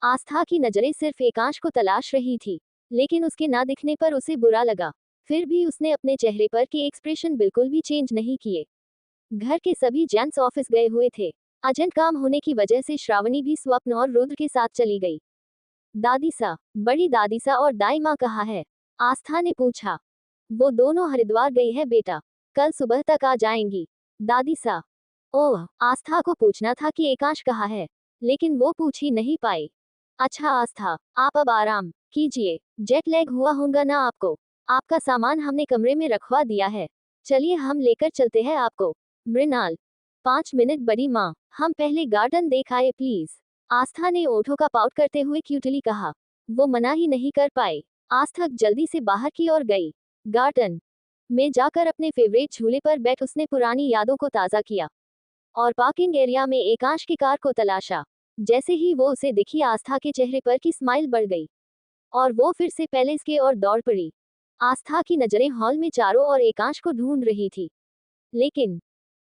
आस्था की नजरें सिर्फ एकांश को तलाश रही थी, लेकिन उसके ना दिखने पर उसे बुरा लगा। फिर भी उसने अपने चेहरे पर के एक्सप्रेशन बिल्कुल भी चेंज नहीं किए। घर के सभी जेंट्स ऑफिस गए हुए थे। अर्जेंट काम होने की वजह से श्रावणी भी स्वप्न और रुद्र के साथ चली गई। दादीसा, बड़ी दादीसा और दाई माँ कहाँ है? आस्था ने पूछा। वो दोनों हरिद्वार गई है बेटा, कल सुबह तक आ जाएंगी। दादीसा, ओह, आस्था को पूछना था कि एकांश कहाँ है, लेकिन वो पूछ ही नहीं पाई। अच्छा आस्था, आप अब आराम कीजिए, जेट लैग हुआ होगा ना आपको। आपका सामान हमने कमरे में रखवा दिया है, चलिए हम लेकर चलते हैं आपको। मृणाल, 5 मिनट बड़ी माँ, हम पहले गार्डन देख आए प्लीज। आस्था ने ओठों का पाउट करते हुए क्यूटली कहा। वो मना ही नहीं कर पाए। आस्था जल्दी से बाहर की ओर गई। गार्डन में जाकर अपने फेवरेट झूले पर बैठ उसने पुरानी यादों को ताज़ा किया और पार्किंग एरिया में एकांश की कार को तलाशा। जैसे ही वो उसे दिखी आस्था के चेहरे पर की स्माइल बढ़ गई और वो फिर से पैलेस के ओर दौड़ पड़ी। आस्था की नजरें हॉल में चारों ओर एकांश को ढूंढ रही थी, लेकिन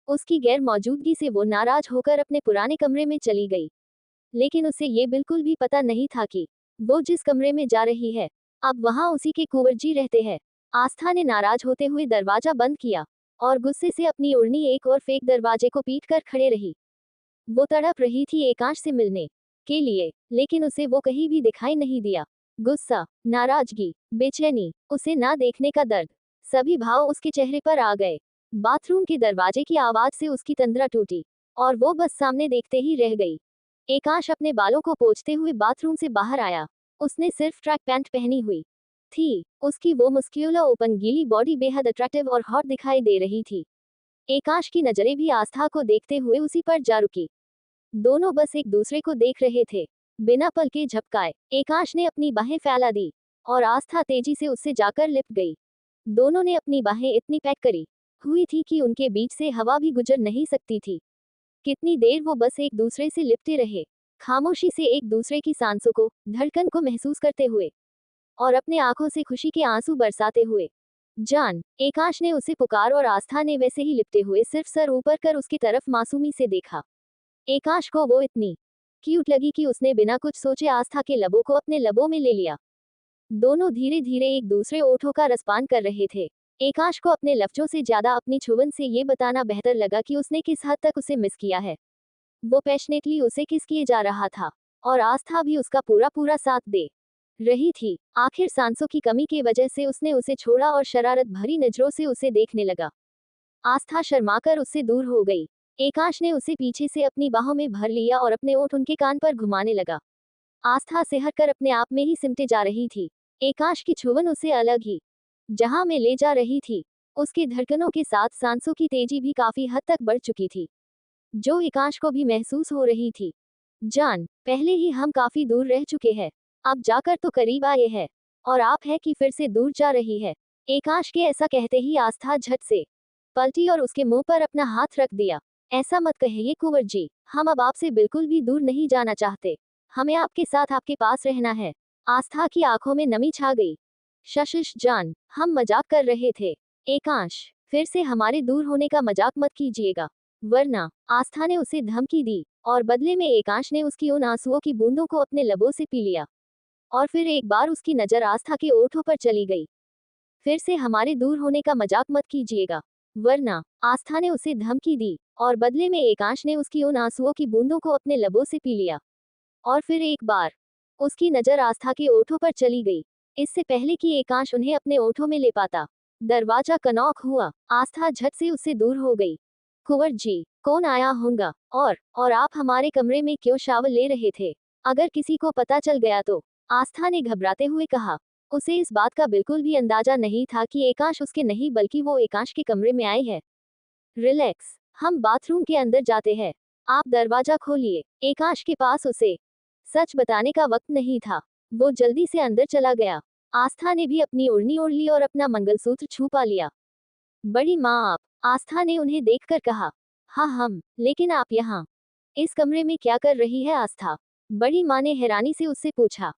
उसकी गैर मौजूदगी से वो नाराज होकर अपने पुराने कमरे में चली गई। लेकिन उसे ये बिल्कुल भी पता नहीं था कि वो जिस कमरे में जा रही है अब वहां उसी के कुंवर जी रहते हैं। आस्था ने नाराज होते हुए दरवाजा बंद किया और गुस्से से अपनी ओढ़नी एक और फेंक दरवाजे को पीट कर खड़े रही। वो तड़प रही थी एकांश से मिलने के लिए, लेकिन उसे वो कहीं भी दिखाई नहीं दिया। गुस्सा, नाराजगी, बेचैनी, उसे ना देखने का दर्द, सभी भाव उसके चेहरे पर आ गए। बाथरूम के दरवाजे की आवाज से उसकी तंद्रा टूटी और वो बस सामने देखते ही रह गई। एकांश अपने बालों को पोंछते हुए बाथरूम से बाहर आया। उसने सिर्फ ट्रैक पैंट पहनी हुई थी। उसकी वो मस्क्यूलर ओपन गीली बॉडी बेहद अट्रैक्टिव और हॉट दिखाई दे रही थी। एकांश की नजरें भी आस्था को देखते हुए उसी पर जा रुकी। दोनों बस एक दूसरे को देख रहे थे। बिना पल के झपकाए एकांश ने अपनी बाहें फैला दी और आस्था तेजी से उससे जाकर लिपट गई। दोनों ने अपनी बाहें इतनी पैक करी हुई थी कि उनके बीच से हवा भी गुजर नहीं सकती थी। कितनी देर वो बस एक दूसरे से लिपटे रहे, खामोशी से एक दूसरे की सांसों को, धड़कन को महसूस करते हुए और अपने आंखों से खुशी के आंसू बरसाते हुए। जान, एकांश ने उसे पुकार और आस्था ने वैसे ही लिपटे हुए सिर्फ सर ऊपर कर उसकी तरफ मासूमी से देखा। एकांश को वो इतनी क्यूट लगी कि उसने बिना कुछ सोचे आस्था के लबों को अपने लबों में ले लिया। दोनों धीरे धीरे एक दूसरे ओठों का रसपान कर रहे थे। एकांश को अपने लफ्जों से ज्यादा अपनी छुबन से ये बताना बेहतर लगा कि उसने किस हद तक उसे मिस किया है। वो पैशनेटली उसे किस किए जा रहा था और आस्था भी उसका पूरा पूरा साथ दे रही थी। आखिर सांसों की कमी की वजह से उसने उसे छोड़ा और शरारत भरी नजरों से उसे देखने लगा। आस्था शर्माकर उससे दूर हो गई। एकांश ने उसे पीछे से अपनी बाहों में भर लिया और अपने ओठ उनके कान पर घुमाने लगा। आस्था सिहरकर अपने आप में ही सिमटे जा रही थी। एकांश की छुवन उसे अलग ही जहां में ले जा रही थी। उसकी धड़कनों के साथ सांसों की तेजी भी काफी हद तक बढ़ चुकी थी, जो एकांश को भी महसूस हो रही थी। जान, पहले ही हम काफी दूर रह चुके हैं, अब जाकर तो करीब आए हैं और आप है कि फिर से दूर जा रही है। एकांश के ऐसा कहते ही आस्था झट से पलटी और उसके मुंह पर अपना हाथ रख दिया। ऐसा मत कहिए कुंवर जी, हम अब आपसे बिल्कुल भी दूर नहीं जाना चाहते, हमें आपके साथ आपके पास रहना है। आस्था की आंखों में नमी छा गई। शशिश जान, हम मजाक कर रहे थे। एकांश, फिर से हमारे दूर होने का मजाक मत कीजिएगा, वरना। आस्था ने उसे धमकी दी और बदले में एकांश ने उसकी उन आंसुओं की बूंदों को अपने लबों से पी लिया और फिर एक बार उसकी नजर आस्था के ओठों पर चली गई। फिर से हमारे दूर होने का मजाक मत कीजिएगा, वरना। आस्था ने उसे धमकी दी और बदले में एकांश ने उसकी उन आंसुओं की बूंदों को अपने लबों से पी लिया और फिर एक बार उसकी नजर आस्था के ओठों पर चली गई, इससे पहले कि एकांश उन्हें अपने ओठों में ले पाता। दरवाजा कनॉक हुआ। आस्था झट से उससे दूर हो गई। कुंवर जी, कौन आया होगा और आप हमारे कमरे में क्यों शावर ले रहे थे? अगर किसी को पता चल गया तो? आस्था ने घबराते हुए कहा। उसे इस बात का बिल्कुल भी अंदाजा नहीं था कि एकांश उसके नहीं बल्कि वो एकांश के कमरे में आए हैं। रिलैक्स, हम बाथरूम के अंदर जाते हैं, आप दरवाजा खोलिए। एकांश के पास उसे सच बताने का वक्त नहीं था। वो जल्दी से अंदर चला गया। आस्था ने भी अपनी ओढ़नी ओढ़ ली और अपना मंगलसूत्र छुपा लिया। बड़ी माँ आप, आस्था ने उन्हें देखकर कहा। हाँ हम, लेकिन आप यहाँ इस कमरे में क्या कर रही है आस्था? बड़ी माँ ने हैरानी से उससे पूछा।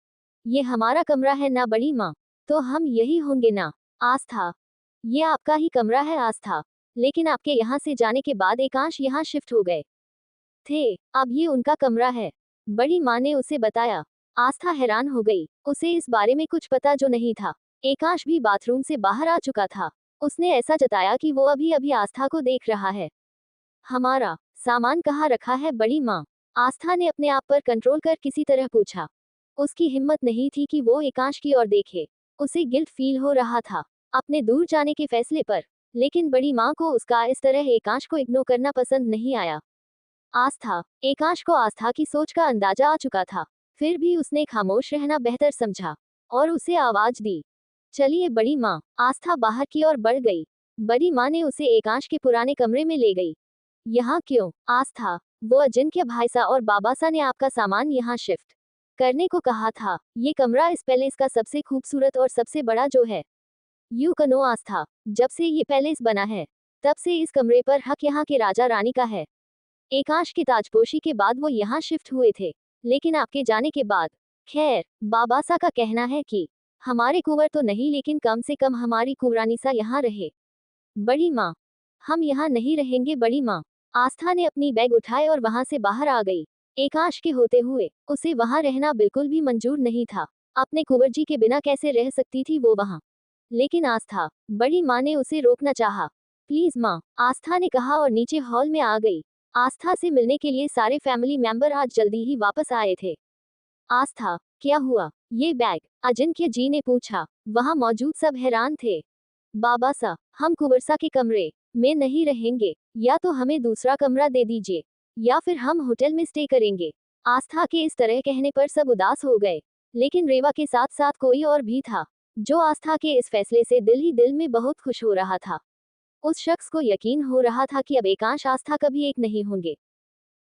ये हमारा कमरा है ना बड़ी माँ, तो हम यही होंगे ना? आस्था, ये आपका ही कमरा है आस्था, लेकिन आपके यहाँ से जाने के बाद एकांश यहाँ शिफ्ट हो गए थे, अब ये उनका कमरा है, बड़ी माँ ने उसे बताया। आस्था हैरान हो गई, उसे इस बारे में कुछ पता जो नहीं था। एकांश भी बाथरूम से बाहर आ चुका था। उसने ऐसा जताया कि वो अभी अभी आस्था को देख रहा है। हमारा सामान कहाँ रखा है बड़ी माँ? आस्था ने अपने आप पर कंट्रोल कर किसी तरह पूछा। उसकी हिम्मत नहीं थी कि वो एकांश की ओर देखे। उसे गिल्ट फील हो रहा था अपने दूर जाने के फैसले पर, लेकिन बड़ी माँ को उसका इस तरह एकांश को इग्नोर करना पसंद नहीं आया। आस्था, एकांश को आस्था की सोच का अंदाजा आ चुका था, फिर भी उसने खामोश रहना बेहतर समझा और उसे आवाज दी। चलिए बड़ी माँ, आस्था बाहर की ओर बढ़ गई। बड़ी माँ ने उसे एकांश के पुराने कमरे में ले गई। यहाँ क्यों, आस्था? वो अजिंक्य भाईसा और बाबासा ने आपका सामान यहाँ शिफ्ट करने को कहा था। ये कमरा इस पैलेस का सबसे खूबसूरत और सबसे बड़ा जो है। यू कनो आस्था, जब से ये पैलेस बना है, तब से इस कमरे पर हक यहाँ के राजा रानी का है। एकांश की ताजपोशी के बाद वो यहाँ शिफ्ट हुए थे, लेकिन आपके जाने के बाद। खैर, बाबासा का कहना है कि हमारे कुंवर तो नहीं, लेकिन कम से कम हमारी कुंवरानीसा यहाँ रहे। बड़ी माँ, हम यहाँ नहीं रहेंगे बड़ी माँ। आस्था ने अपनी बैग उठाए और वहां से बाहर आ गई। एकांश के होते हुए उसे वहां रहना बिल्कुल भी मंजूर नहीं था। अपने कुंवर जी के बिना कैसे रह सकती थी वो वहां? लेकिन आस्था, बड़ी माँ ने उसे रोकना चाहा। प्लीज माँ, आस्था ने कहा और नीचे हॉल में आ गई। आस्था से मिलने के लिए सारे फैमिली मेंबर आज जल्दी ही वापस आए थे। आस्था, क्या हुआ? ये बैग? अजिंक्य जी ने पूछा। वहां मौजूद सब हैरान थे। बाबासा, हम कुंवरसा के कमरे में नहीं रहेंगे, या तो हमें दूसरा कमरा दे दीजिए, या फिर हम होटल में स्टे करेंगे। आस्था के इस तरह कहने पर सब उदास हो गए, लेकिन रेवा के साथ साथ कोई और भी था, जो आस्था के इस फैसले से दिल ही दिल में बहुत खुश हो रहा था। उस शख्स को यकीन हो रहा था कि अब एकांश आस्था कभी एक नहीं होंगे।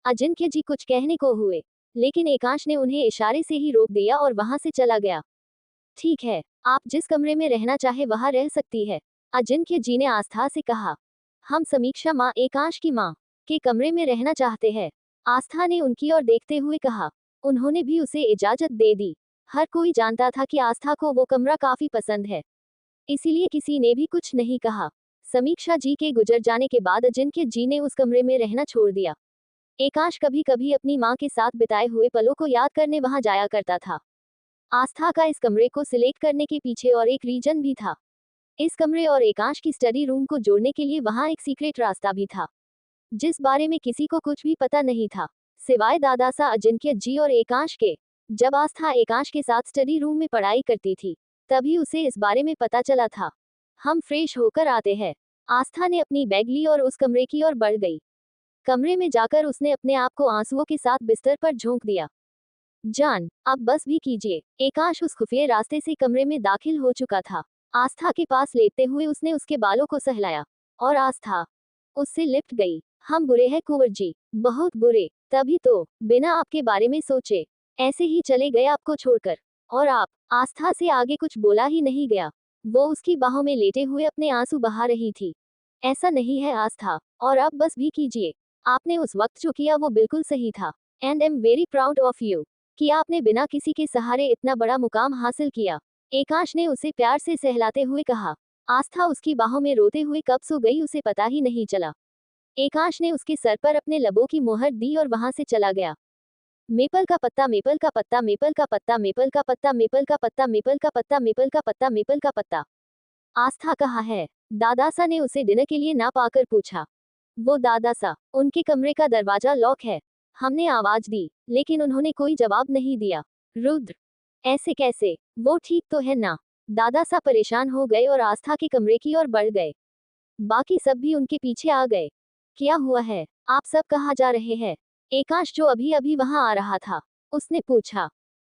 अजिंक्य जी कुछ कहने को हुए, लेकिन एकांश ने उन्हें इशारे से ही रोक दिया और वहां से चला गया। ठीक है, आप जिस कमरे में रहना चाहे वहां रह सकती है, अजिंक्य जी ने आस्था से कहा। हम समीक्षा माँ, एकांश की माँ, के कमरे में रहना चाहते हैं, आस्था ने उनकी ओर देखते हुए कहा। उन्होंने भी उसे इजाजत दे दी। हर कोई जानता था कि आस्था को वो कमरा काफी पसंद है, इसीलिए किसी ने भी कुछ नहीं कहा। समीक्षा जी के गुजर जाने के बाद अजिंक्य जी ने उस कमरे में रहना छोड़ दिया। एकांश कभी कभी अपनी माँ के साथ बिताए हुए पलों को याद करने वहां जाया करता था। आस्था का इस कमरे को सिलेक्ट करने के पीछे और एक रीजन भी था। इस कमरे और एकांश की स्टडी रूम को जोड़ने के लिए वहां एक सीक्रेट रास्ता भी था, जिस बारे में किसी को कुछ भी पता नहीं था, सिवाय दादासा, अजिंक्य जी और एकांश के। जब आस्था एकांश के साथ स्टडी रूम में पढ़ाई करती थी, तभी उसे इस बारे में पता चला था। हम फ्रेश होकर आते हैं। आस्था ने अपनी बैग ली और उस कमरे की ओर बढ़ गई। कमरे में जाकर उसने अपने आप को आंसुओं के साथ बिस्तर पर झोंक दिया। जान, अब बस भी कीजिए। एकांश उस खुफिया रास्ते से कमरे में दाखिल हो चुका था। आस्था के पास लेटते हुए उसने उसके बालों को सहलाया, और आस्था उससे लिपट गई। हम बुरे हैं कुंवर जी, बहुत बुरे। तभी तो, बिना आपके बारे में सोचे, ऐसे ही चले गए आपको छोड़कर। और आप? आस्था से आगे कुछ बोला ही नहीं गया। वो उसकी बाहों में लेटे हुए अपने आंसू बहा रही थी। ऐसा नहीं है आस्था, और अब बस भी कीजिए। आपने उस वक्त जो किया वो बिल्कुल सही था, and I am very proud of you, कि आपने बिना किसी के सहारे इतना बड़ा मुकाम हासिल किया। एकांश ने उसे प्यार से सहलाते हुए कहा। आस्था उसकी बाहों में रोते हुए कब सो गई उसे पता ही नहीं चला। एकांश ने उसके सर पर अपने लबों की मोहर दी और वहां से चला गया। मेपल का पत्ता, मेपल का पत्ता, मेपल का पत्ता, मेपल का पत्ता, मेपल का पत्ता, मेपल का पत्ता, मेपल का पत्ता, मेपल का पत्ता। आस्था कहाँ है? दादासा ने उसे डिनर के लिए ना पाकर पूछा। वो दादासा, उनके कमरे का दरवाजा लॉक है। हमने आवाज दी, लेकिन उन्होंने कोई जवाब नहीं दिया। रुद्र, ऐसे कैसे? वो ठीक तो है ना? दादासा परेशान हो गए और आस्था के कमरे की ओर बढ़ गए। बाकी सब भी उनके पीछे आ गए। क्या हुआ है? आप सब कहाँ जा रहे हैं? एकांश, जो अभी अभी वहां आ रहा था, उसने पूछा।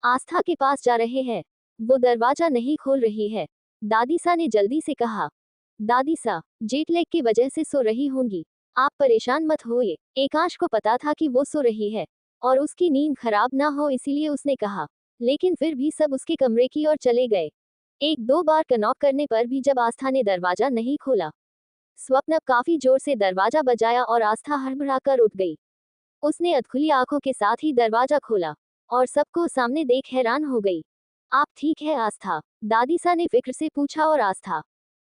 आस्था के पास जा रहे हैं। वो दरवाजा नहीं खोल रही है, दादीसा ने जल्दी से कहा। दादीसा, जेट लैग की वजह से सो रही होंगी, आप परेशान मत होइए। एकांश को पता था कि वो सो रही है, और उसकी नींद खराब ना हो इसीलिए उसने कहा, लेकिन फिर भी सब उसके कमरे की ओर चले गए। एक दो बार नॉक करने पर भी जब आस्था ने दरवाजा नहीं खोला, स्वप्न काफी जोर से दरवाजा बजाया और आस्था हड़बड़ाकर उठ गई। उसने अधखुली आंखों के साथ ही दरवाजा खोला, और सबको सामने देख हैरान हो गई। आप ठीक है आस्था? दादीसा ने फिक्र से पूछा और आस्था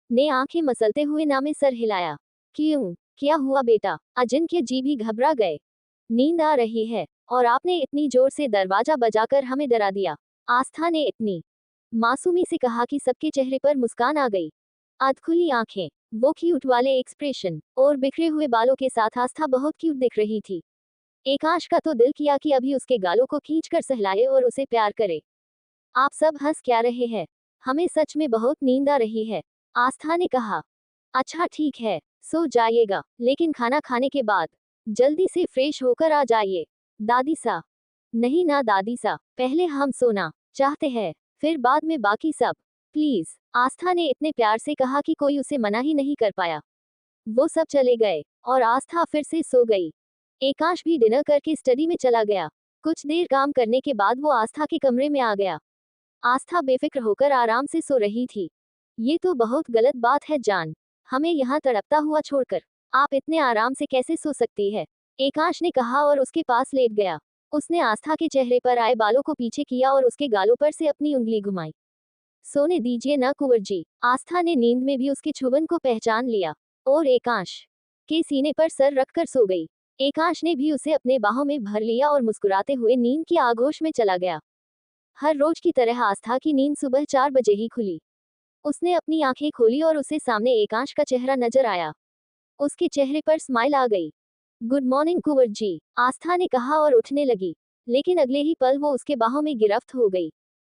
ने आंखें मसलते हुए नामे सर हिलाया। क्यों, क्या हुआ बेटा? अजिंक्य जी भी घबरा गए। नींद आ रही है, और आपने इतनी जोर से दरवाजा बजाकर हमें डरा दिया, आस्था ने इतनी मासूमी से कहा कि सबके चेहरे पर मुस्कान आ गई। अधखुली आंखें, वो क्यूट वाले एक्सप्रेशन, और बिखरे हुए बालों के साथ आस्था बहुत क्यूट दिख रही थी। एकांश का तो दिल किया कि अभी उसके गालों को खींचकर सहलाए और उसे प्यार करे। आप सब हंस क्या रहे हैं? हमें सच में बहुत नींद आ रही है, आस्था ने कहा। अच्छा ठीक है, सो जाइएगा, लेकिन खाना खाने के बाद जल्दी से फ्रेश होकर आ जाइए। दादीसा, नहीं ना दादीसा, पहले हम सोना चाहते हैं, फिर बाद में बाकी सब। प्लीज, आस्था ने इतने प्यार से कहा कि कोई उसे मना ही नहीं कर पाया। वो सब चले गए और आस्था फिर से सो गई। एकांश भी डिनर करके स्टडी में चला गया। कुछ देर काम करने के बाद वो आस्था के कमरे में आ गया। आस्था बेफिक्र होकर आराम से सो रही थी। ये तो बहुत गलत बात है जान, हमें यहाँ तड़पता हुआ छोड़कर आप इतने आराम से कैसे सो सकती है, एकांश ने कहा और उसके पास लेट गया। उसने आस्था के चेहरे पर आए बालों को पीछे किया और उसके गालों पर से अपनी उंगली घुमाई। सोने दीजिए ना कुंवर जी, आस्था ने नींद में भी उसके छुबन को पहचान लिया और एकांश के सीने पर सर रखकर सो गई। एकांश ने भी उसे अपने बाहों में भर लिया और मुस्कुराते हुए नींद की आगोश में चला गया। हर रोज की तरह आस्था की नींद सुबह 4 बजे ही खुली। उसने अपनी आंखें खोली और उसे सामने एकांश का चेहरा नजर आया। उसके चेहरे पर स्माइल आ गई। गुड मॉर्निंग कुंवर जी, आस्था ने कहा और उठने लगी, लेकिन अगले ही पल वो उसके बाहों में गिरफ्त हो गई।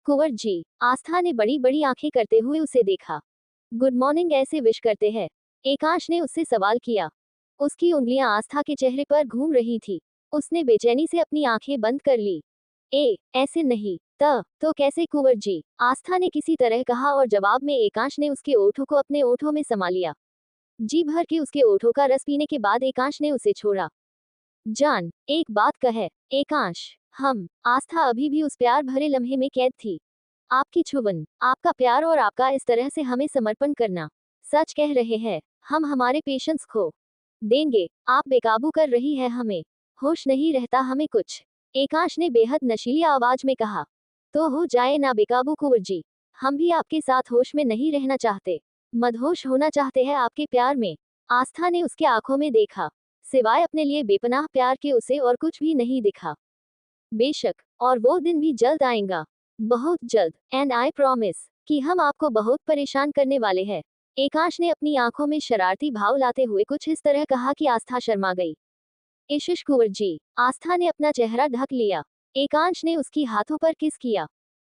कुंवर जी, आस्था ने बड़ी बड़ी आंखें करते हुए उसे देखा। गुड मॉर्निंग ऐसे विश करते हैं, एकांश ने उससे सवाल किया। उसकी उंगलियां आस्था के चेहरे पर घूम रही थी। उसने बेचैनी से अपनी आंखें बंद कर ली। ऐसे नहीं, तो कैसे कुंवर जी, आस्था ने किसी तरह कहा और जवाब में एकांश ने उसके ओठों को अपने ओठों में समा लिया। जी भर के उसके ओठों का रस पीने के बाद एकांश ने उसे छोड़ा। जान, एक बात कहे, एकांश, आस्था अभी भी उस प्यार भरे लम्हे में कैद थी। आपकी छुबन, आपका प्यार और आपका इस तरह से हमें समर्पण करना, सच कह रहे हैं, हम हमारे पेशेंस खो देंगे। आप बेकाबू कर रही है हमें, होश नहीं रहता हमें कुछ, एकांश ने बेहद नशीली आवाज में कहा। तो हो जाए ना बेकाबू कुंवर जी, हम भी आपके साथ होश में नहीं रहना चाहते, मदहोश होना चाहते हैं आपके प्यार में। आस्था ने उसके आंखों में देखा, सिवाय अपने लिए बेपनाह प्यार के उसे और कुछ भी नहीं दिखा। बेशक, और वो दिन भी जल्द आएगा, बहुत जल्द, एंड आई प्रॉमिस कि हम आपको बहुत परेशान करने वाले हैं। एकांश ने अपनी आंखों में शरारती भाव लाते हुए कुछ इस तरह कहा कि आस्था शर्मा गई। इशिश कुंवर जी, आस्था ने अपना चेहरा ढक लिया। एकांश ने उसकी हाथों पर किस किया।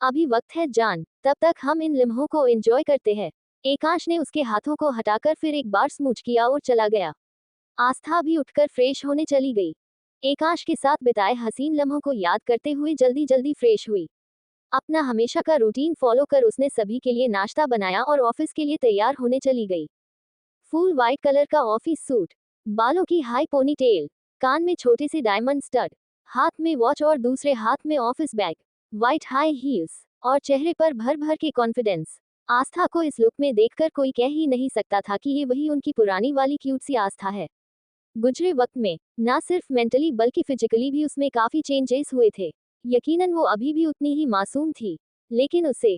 अभी वक्त है जान, तब तक हम इन लम्हों को एंजॉय करते हैं। एकांश ने उसके हाथों को हटाकर फिर एक बार स्मूच किया और चला गया। आस्था भी उठकर फ्रेश होने चली गई। एकांश के साथ बिताए हसीन लम्हों को याद करते हुए जल्दी जल्दी फ्रेश हुई। अपना हमेशा का रूटीन फॉलो कर उसने सभी के लिए नाश्ता बनाया और ऑफिस के लिए तैयार होने चली गई। फुल व्हाइट कलर का ऑफिस सूट, बालों की हाई पोनीटेल, कान में छोटे से डायमंड स्टड, हाथ में वॉच और दूसरे हाथ में office bag, white high heels और चेहरे पर भर भर के कॉन्फिडेंस। आस्था को इस लुक में देखकर कोई कह ही नहीं सकता था कि ये वही उनकी पुरानी वाली क्यूट सी आस्था है। गुजरे वक्त में ना सिर्फ मेंटली बल्कि फिजिकली भी उसमें काफी चेंजेस हुए थे। यकीनन वो अभी भी उतनी ही मासूम थी, लेकिन उसे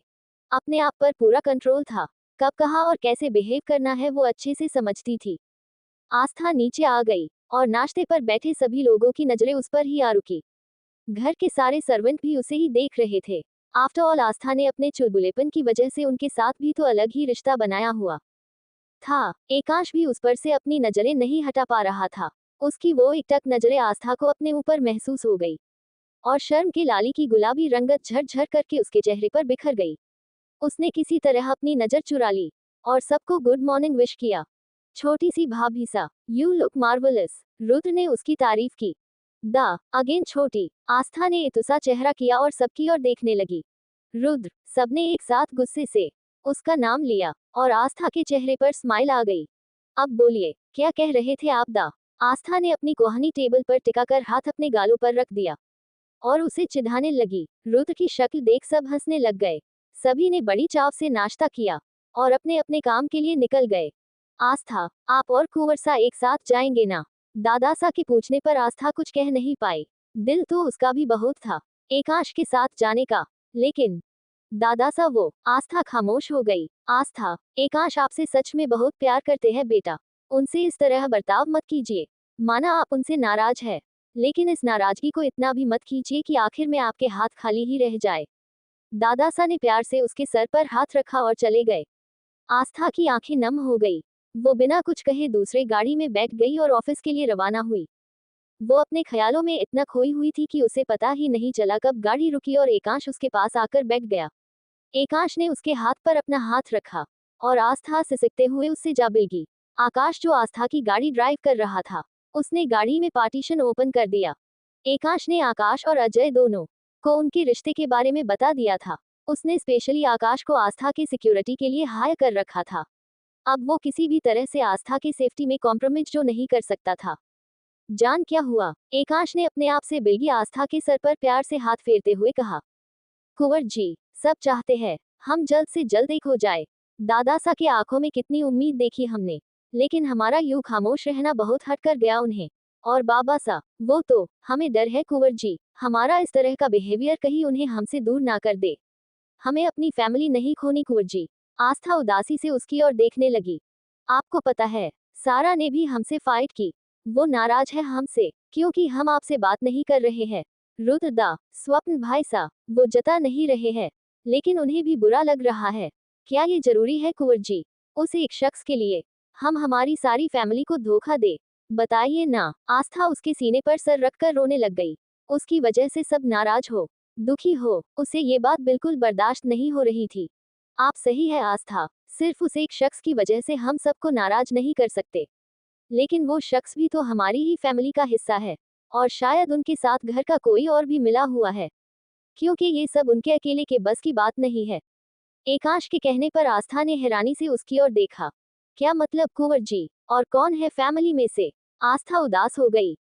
अपने आप पर पूरा कंट्रोल था। कब कहाँ और कैसे बिहेव करना है वो अच्छे से समझती थी। आस्था नीचे आ गई और नाश्ते पर बैठे सभी लोगों की नजरें उस पर ही आ रुकी। घर के सारे सर्वेंट भी उसे ही देख रहे थे। आफ्टर ऑल आस्था ने अपने चुलबुलेपन की वजह से उनके साथ भी तो अलग ही रिश्ता बनाया हुआ था। एकांश भी उस पर से अपनी नजरें नहीं हटा पा रहा था। उसकी वो एकटक नजरें आस्था को अपने ऊपर महसूस हो गई और शर्म की लाली की गुलाबी रंगत झरझर करके उसके चेहरे पर बिखर गई। उसने किसी तरह अपनी नजर चुरा ली और सबको गुड मॉर्निंग विश किया। छोटी सी भाभी सा, यू लुक मार्वलस, रुद्र ने उसकी तारीफ की। द अगेन छोटी, आस्था ने इतुसा चेहरा किया और सबकी ओर देखने लगी। रुद्र, सबने एक साथ गुस्से से उसका नाम लिया और आस्था के चेहरे पर स्माइल आ गई। अब बोलिए, क्या कह रहे थे आप दा? आस्था ने अपनी कोहनी टेबल पर टिकाकर हाथ अपने गालों पर रख दिया और उसे चिढ़ाने लगी। रुद्र की शक्ल देख सब हंसने लग गए। सभी ने बड़ी चाव से नाश्ता किया और अपने अपने काम के लिए निकल गए। आस्था, आप और कुंवरसा एक साथ जाएंगे ना? दादासा के पूछने पर आस्था कुछ कह नहीं पाई। दिल तो उसका भी बहुत था एकांश के साथ जाने का, लेकिन दादासा वो। आस्था खामोश हो गई। आस्था, एकांश आपसे सच में बहुत प्यार करते हैं बेटा, उनसे इस तरह बर्ताव मत कीजिए। माना आप उनसे नाराज है, लेकिन इस नाराजगी को इतना भी मत कीजिए कि आखिर में आपके हाथ खाली ही रह जाए। दादासा ने प्यार से उसके सर पर हाथ रखा और चले गए। आस्था की आंखें नम हो गई। वो बिना कुछ कहे दूसरे गाड़ी में बैठ गई और ऑफिस के लिए रवाना हुई। वो अपने ख्यालों में इतना खोई हुई थी कि उसे पता ही नहीं चला कब गाड़ी रुकी और एकांश उसके पास आकर बैठ गया। एकांश ने उसके हाथ पर अपना हाथ रखा और आस्था सिसकते हुए उससे जा मिल। आकाश, जो आस्था की गाड़ी ड्राइव कर रहा था, उसने गाड़ी में पार्टीशन ओपन कर दिया। एकांश ने आकाश और अजय दोनों को उनके रिश्ते के बारे में बता दिया था। उसने स्पेशली आकाश को आस्था के सिक्योरिटी के लिए हायर कर रखा था। अब वो किसी भी तरह से आस्था के सेफ्टी में कॉम्प्रोमाइज जो नहीं कर सकता था। जान क्या हुआ? आकाश ने अपने आप से बिलगी आस्था के सर पर प्यार से हाथ फेरते हुए कहा। कुंवर जी, सब चाहते हैं हम जल्द से जल्द एक हो जाए। दादासा की आंखों में कितनी उम्मीद देखी हमने, लेकिन हमारा यूं खामोश रहना बहुत हट कर गया उन्हें। और बाबा सा, वो तो, हमें डर है कुंवर जी, हमारा इस तरह का बिहेवियर कहीं उन्हें हमसे दूर ना कर दे। हमें अपनी फैमिली नहीं खोनी कुंवर जी। आस्था उदासी से उसकी ओर देखने लगी। आपको पता है, सारा ने भी हमसे फाइट की। वो नाराज है हमसे, क्योंकि हम आपसे बात नहीं कर रहे हैं। रुद्रदा, स्वप्न भाई सा, वो जता नहीं रहे हैं, लेकिन उन्हें भी बुरा लग रहा है। क्या ये जरूरी है कुंवर जी? उस एक शख्स के लिए हम हमारी सारी फैमिली को धोखा दे? बताइए ना। आस्था उसके सीने पर सर रखकर रोने लग गई। उसकी वजह से सब नाराज हो, दुखी हो, उसे ये बात बिल्कुल बर्दाश्त नहीं हो रही थी। आप सही है आस्था, सिर्फ उस एक शख्स की वजह से हम सबको नाराज नहीं कर सकते, लेकिन वो शख्स भी तो हमारी ही फैमिली का हिस्सा है, और शायद उनके साथ घर का कोई और भी मिला हुआ है, क्योंकि ये सब उनके अकेले के बस की बात नहीं है। आकाश के कहने पर आस्था ने हैरानी से उसकी ओर देखा। क्या मतलब कुंवर जी, और कौन है फैमिली में से? आस्था उदास हो गई।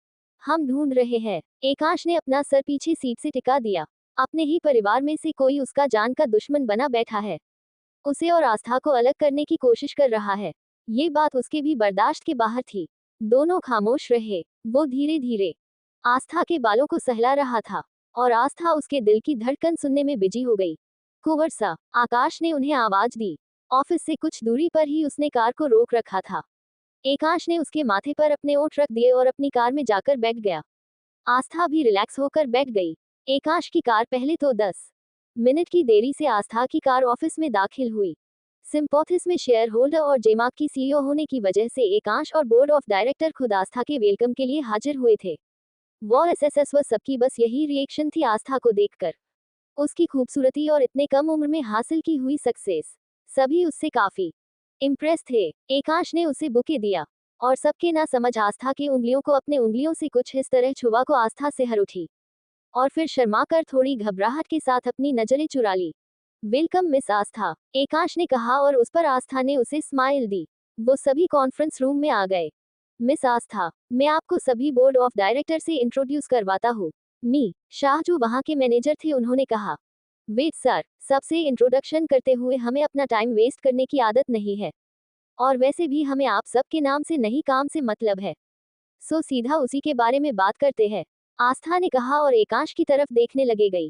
हम ढूंढ रहे हैं। आकाश ने अपना सर पीछे सीट से टिका दिया। अपने ही परिवार में से कोई उसका जान का दुश्मन बना बैठा है, उसे और आस्था को अलग करने की कोशिश कर रहा है। ये बात उसके भी बर्दाश्त के बाहर थी। दोनों खामोश रहे। वो धीरे धीरे आस्था के बालों को सहला रहा था, और आस्था उसके दिल की धड़कन सुनने में बिजी हो गई। कुंवर सा, आकाश ने उन्हें आवाज दी। ऑफिस से कुछ दूरी पर ही उसने कार को रोक रखा था। आकाश ने उसके माथे पर अपने ओठ रख दिए और अपनी कार में जाकर बैठ गया। आस्था भी रिलैक्स होकर बैठ गई। आकाश की कार पहले तो 10 मिनट की देरी से आस्था की कार ऑफिस में दाखिल हुई। सिंपोथिस में शेयर होल्डर और जेमार्क की सीईओ होने की वजह से आकाश और बोर्ड ऑफ डायरेक्टर खुद आस्था के वेलकम के लिए हाजिर हुए थे। वो एसएसएस व सबकी बस यही रिएक्शन थी आस्था को देखकर। उसकी खूबसूरती और इतने कम उम्र में हासिल की हुई सक्सेस, सभी उससे काफी इम्प्रेस थे। आकाश ने उसे बुके दिया, और सबके ना समझ आस्था की उंगलियों को अपने उंगलियों से कुछ इस तरह छुआ को आस्था से हर उठी, और फिर शर्मा कर थोड़ी घबराहट के साथ अपनी नजरें चुरा ली। वेलकम मिस आस्था, आकाश ने कहा, और उस पर आस्था ने उसे स्माइल दी। वो सभी कॉन्फ्रेंस रूम में आ गए। मिस आस्था, मैं आपको सभी बोर्ड ऑफ डायरेक्टर से इंट्रोड्यूस करवाता हूँ। मी शाह जो वहाँ के मैनेजर थे, उन्होंने कहा। वेट सर, सबसे इंट्रोडक्शन करते हुए हमें अपना टाइम वेस्ट करने की आदत नहीं है, और वैसे भी हमें आप सबके नाम से नहीं काम से मतलब है, सो सीधा उसी के बारे में बात करते हैं, आस्था ने कहा और आकाश की तरफ देखने लगे गई।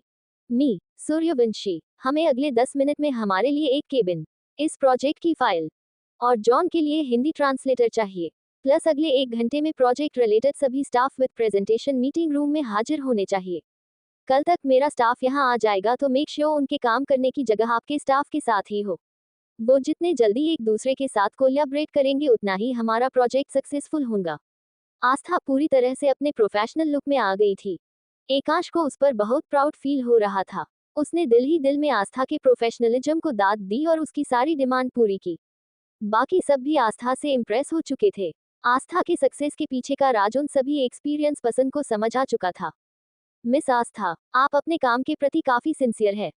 मी सूर्यवंशी, हमें अगले 10 मिनट में हमारे लिए एक केबिन, इस प्रोजेक्ट की फाइल, और जॉन के लिए हिंदी ट्रांसलेटर चाहिए, प्लस अगले 1 घंटे में प्रोजेक्ट रिलेटेड सभी staff with presentation meeting room में हाजिर होने चाहिए। कल तक मेरा स्टाफ यहाँ आ जाएगा, तो मेक श्योर उनके काम करने की जगह आपके स्टाफ के साथ ही हो। वो जितने जल्दी एक दूसरे के साथ कोलैबोरेट करेंगे, उतना ही हमारा प्रोजेक्ट सक्सेसफुल होगा। आस्था पूरी तरह से अपने प्रोफेशनल लुक में आ गई थी। आकाश को उस पर बहुत प्राउड फील हो रहा था। उसने दिल ही दिल में आस्था के प्रोफेशनलिज्म को दाद दी और उसकी सारी डिमांड पूरी की। बाकी सब भी आस्था से इम्प्रेस हो चुके थे। आस्था के सक्सेस के पीछे का राज उन सभी एक्सपीरियंस पर्सन को समझ आ चुका था। मिस आस्था, आप अपने काम के प्रति काफी सिंसियर है,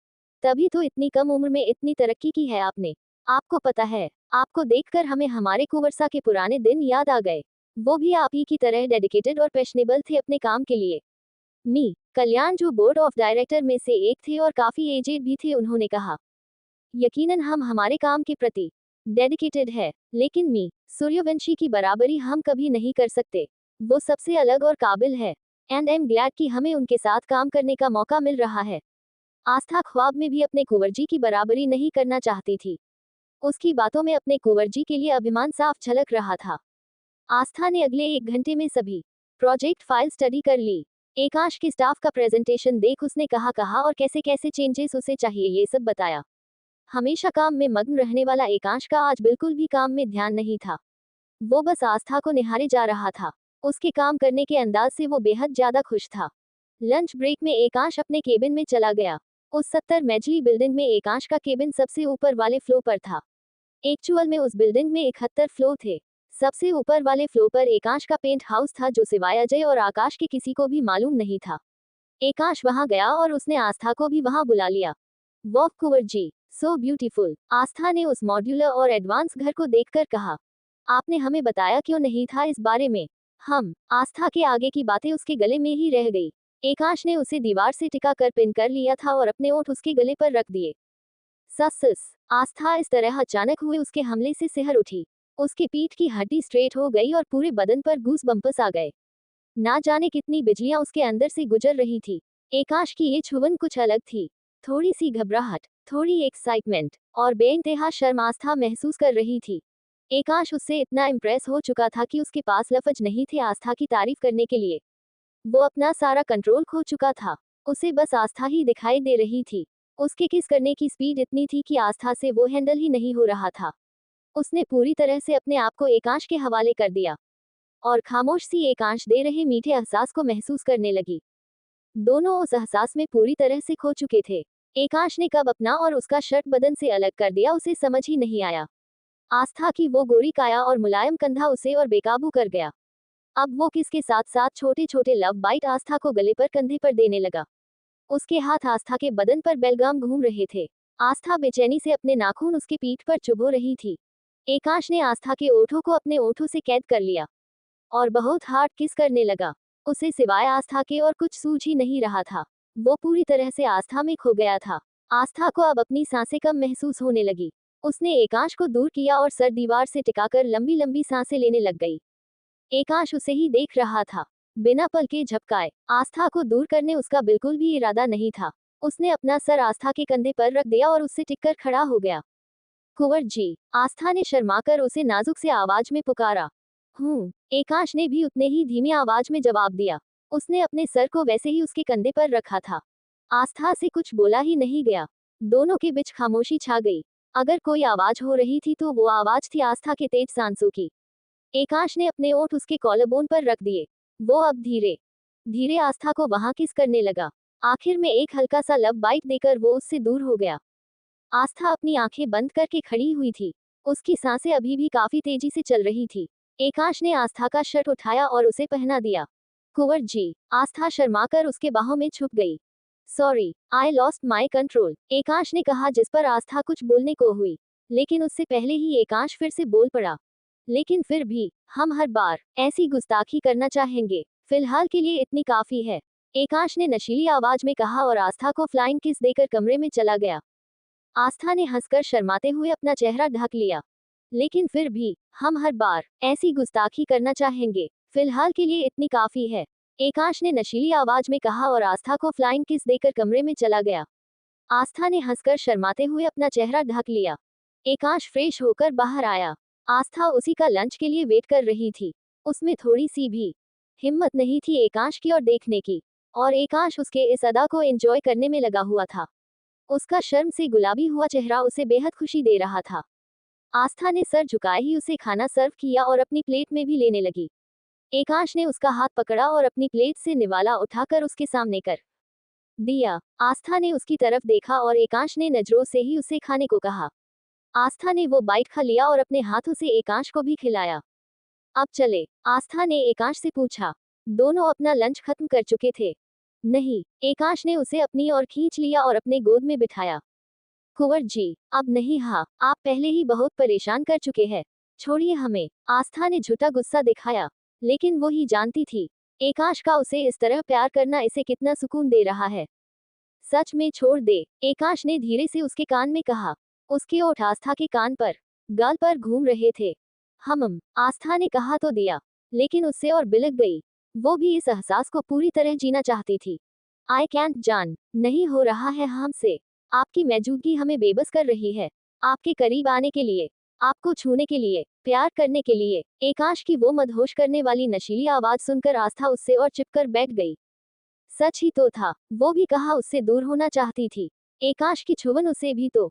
तभी तो इतनी कम उम्र में इतनी तरक्की की है आपने। आपको पता है, आपको देखकर हमें हमारे कुंवरसा के पुराने दिन याद आ गए। वो भी आप ही की तरह डेडिकेटेड और पैशनेबल थे अपने काम के लिए। मी कल्याण जो बोर्ड ऑफ डायरेक्टर में से एक थे और काफी एजेड भी थे, उन्होंने कहा। यकीनन हम हमारे काम के प्रति डेडिकेटेड है, लेकिन मी सूर्यवंशी की बराबरी हम कभी नहीं कर सकते। वो सबसे अलग और काबिल है, एंड आई एम ग्लैड कि हमें उनके साथ काम करने का मौका मिल रहा है। आस्था ख्वाब में भी अपने कुंवरजी की बराबरी नहीं करना चाहती थी। उसकी बातों में अपने कुंवरजी के लिए अभिमान साफ झलक रहा था। आस्था ने अगले 1 घंटे में सभी प्रोजेक्ट फाइल स्टडी कर ली। आकाश के स्टाफ का प्रेजेंटेशन देख उसने कहा और कैसे कैसे चेंजेस उसे चाहिए ये सब बताया। हमेशा काम में मग्न रहने वाला आकाश का आज बिल्कुल भी काम में ध्यान नहीं था। वो बस आस्था को निहारे जा रहा था। उसके काम करने के अंदाज से वो बेहद ज्यादा खुश था। लंच ब्रेक में आकाश अपने केबिन में चला गया। उस 70 मंजिली बिल्डिंग में आकाश का केबिन सबसे ऊपर वाले फ्लोर पर था। एक्चुअल में उस बिल्डिंग में 71 फ्लोर थे। सबसे ऊपर वाले फ्लोर पर आकाश का पेंट हाउस था, जो सिवाय अजय और आकाश के किसी को भी मालूम नहीं था। आकाश वहां गया और उसने आस्था को भी वहां बुला लिया। वाह कुंवर जी, सो ब्यूटीफुल। आस्था ने उस मॉड्यूलर और एडवांस घर को देखकर कहा। आपने हमें बताया क्यों नहीं था इस बारे में? आस्था के आगे की बातें उसके गले में ही रह गई। एकांश ने उसे दीवार से टिका कर पिन कर लिया था और अपने ओंठ उसके गले पर रख दिए। सस। आस्था इस तरह अचानक हुए उसके हमले से सिहर उठी। उसके पीठ की हड्डी स्ट्रेट हो गई और पूरे बदन पर गूस बम्पस आ गए। ना जाने कितनी बिजलियां उसके अंदर से गुजर रही थी। एकांश की ये छुवन कुछ अलग थी। थोड़ी सी घबराहट, थोड़ी एक्साइटमेंट और बेइंतहा शर्म आस्था महसूस कर रही थी। एकांश उससे इतना इम्प्रेस हो चुका था कि उसके पास लफ्ज नहीं थे आस्था की तारीफ करने के लिए। वो अपना सारा कंट्रोल खो चुका था। उसे बस आस्था ही दिखाई दे रही थी। उसके किस करने की स्पीड इतनी थी कि आस्था से वो हैंडल ही नहीं हो रहा था। उसने पूरी तरह से अपने आप को एकांश के हवाले कर दिया और खामोश सी एकांश दे रहे मीठे एहसास को महसूस करने लगी। दोनों उस एहसास में पूरी तरह से खो चुके थे। एकांश ने कब अपना और उसका शर्ट बदन से अलग कर दिया उसे समझ ही नहीं आया। आस्था की वो गोरी काया और मुलायम कंधा उसे और बेकाबू कर गया। अब वो किसके साथ साथ छोटे छोटे लव बाइट आस्था को गले पर कंधे पर देने लगा। उसके हाथ आस्था के बदन पर बेलगाम घूम रहे थे। आस्था बेचैनी से अपने नाखून उसके पीठ पर चुभो रही थी। एकांश ने आस्था के ओठों को अपने ओठों से कैद कर लिया और बहुत हार्ड किस करने लगा। उसे सिवाय आस्था के और कुछ सूझ ही नहीं रहा था। वो पूरी तरह से आस्था में खो गया था। आस्था को अब अपनी सांसें कम महसूस होने लगी। उसने एकांश को दूर किया और सर दीवार से टिकाकर लंबी लंबी सांसें लेने लग गई। एकांश उसे ही देख रहा था, बिना पलके झपकाए। आस्था को दूर करने उसका बिल्कुल भी इरादा नहीं था। उसने अपना सर आस्था के कंधे पर रख दिया और उससे टिककर खड़ा हो गया। कुंवर जी, आस्था ने शर्माकर उसे नाजुक से आवाज में पुकारा। एकांश ने भी उतने ही धीमी आवाज में जवाब दिया। उसने अपने सर को वैसे ही उसके कंधे पर रखा था। आस्था से कुछ बोला ही नहीं गया। दोनों के बीच खामोशी छा गई। अगर कोई आवाज हो रही थी तो वो आवाज थी आस्था के तेज सांसों की। एकांश ने अपने ओंठ उसके कॉलरबोन पर रख दिए। वो अब धीरे धीरे आस्था को वहां किस करने लगा। आखिर में एक हल्का सा लव बाइट देकर वो उससे दूर हो गया। आस्था अपनी आंखें बंद करके खड़ी हुई थी। उसकी सांसें अभी भी काफी तेजी से चल रही थी। एकांश ने आस्था का शर्ट उठाया और उसे पहना दिया। कुंवर जी, आस्था शर्माकर उसके बाहों में छुप गई। Sorry, I lost my control, Ekansh ने कहा, जिस पर आस्था कुछ बोलने को हुई, लेकिन उससे पहले ही एकांश फिर से बोल पड़ा। लेकिन फिर भी हम हर बार ऐसी गुस्ताखी करना चाहेंगे। फिलहाल के लिए इतनी काफी है, एकांश ने नशीली आवाज में कहा और आस्था को फ्लाइंग किस देकर कमरे में चला गया। आस्था ने हंसकर शर्माते हुए अपना चेहरा ढक लिया। लेकिन फिर भी हम हर बार ऐसी गुस्ताखी करना चाहेंगे। फिलहाल के लिए इतनी काफी है, एकांश ने नशीली आवाज में कहा और आस्था को फ्लाइंग किस देकर कमरे में चला गया। आस्था ने हंसकर शर्माते हुए अपना चेहरा ढक लिया। एकांश फ्रेश होकर बाहर आया। आस्था उसी का लंच के लिए वेट कर रही थी। उसमें थोड़ी सी भी हिम्मत नहीं थी एकांश की ओर देखने की, और एकांश उसके इस अदा को एंजॉय करने में लगा हुआ था। उसका शर्म से गुलाबी हुआ चेहरा उसे बेहद खुशी दे रहा था। आस्था ने सर झुकाए ही उसे खाना सर्व किया और अपनी प्लेट में भी लेने लगी। एकांश ने उसका हाथ पकड़ा और अपनी प्लेट से निवाला उठाकर उसके सामने कर दिया। आस्था ने उसकी तरफ देखा और एकांश ने नजरों से ही उसे खाने को कहा। आस्था ने वो बाइट खा लिया और अपने हाथों से एकांश को भी खिलाया। अब चले, आस्था ने एकांश से पूछा। दोनों अपना लंच खत्म कर चुके थे। नहीं, एकांश ने उसे अपनी ओर खींच लिया और अपने गोद में बिठाया। कुंवर जी, अब नहीं, हाँ, आप पहले ही बहुत परेशान कर चुके हैं, छोड़िए हमें, आस्था ने झूठा गुस्सा दिखाया। लेकिन वो ही जानती थी, एकांश का उसे इस तरह प्यार करना इसे कितना सुकून दे रहा है। सच में छोड़ दे, एकांश ने धीरे से उसके कान में कहा। उसके ओठ आस्था के कान पर, गाल पर घूम रहे थे। आस्था ने कहा तो दिया, लेकिन उससे और बिलक गई। वो भी इस एहसास को पूरी तरह जीना चाहती थी। आई कैंट जान, नहीं हो रहा है हमसे। आपकी मौजूदगी हमें बेबस कर रही है। आपके करीब आने के लिए, आपको छूने के लिए, प्यार करने के लिए। एकांश की वो मदहोश करने वाली नशीली आवाज सुनकर आस्था उससे और चिपकर बैठ गई। सच ही तो था, वो भी कहा उससे दूर होना चाहती थी। एकांश की छुवन उसे भी तो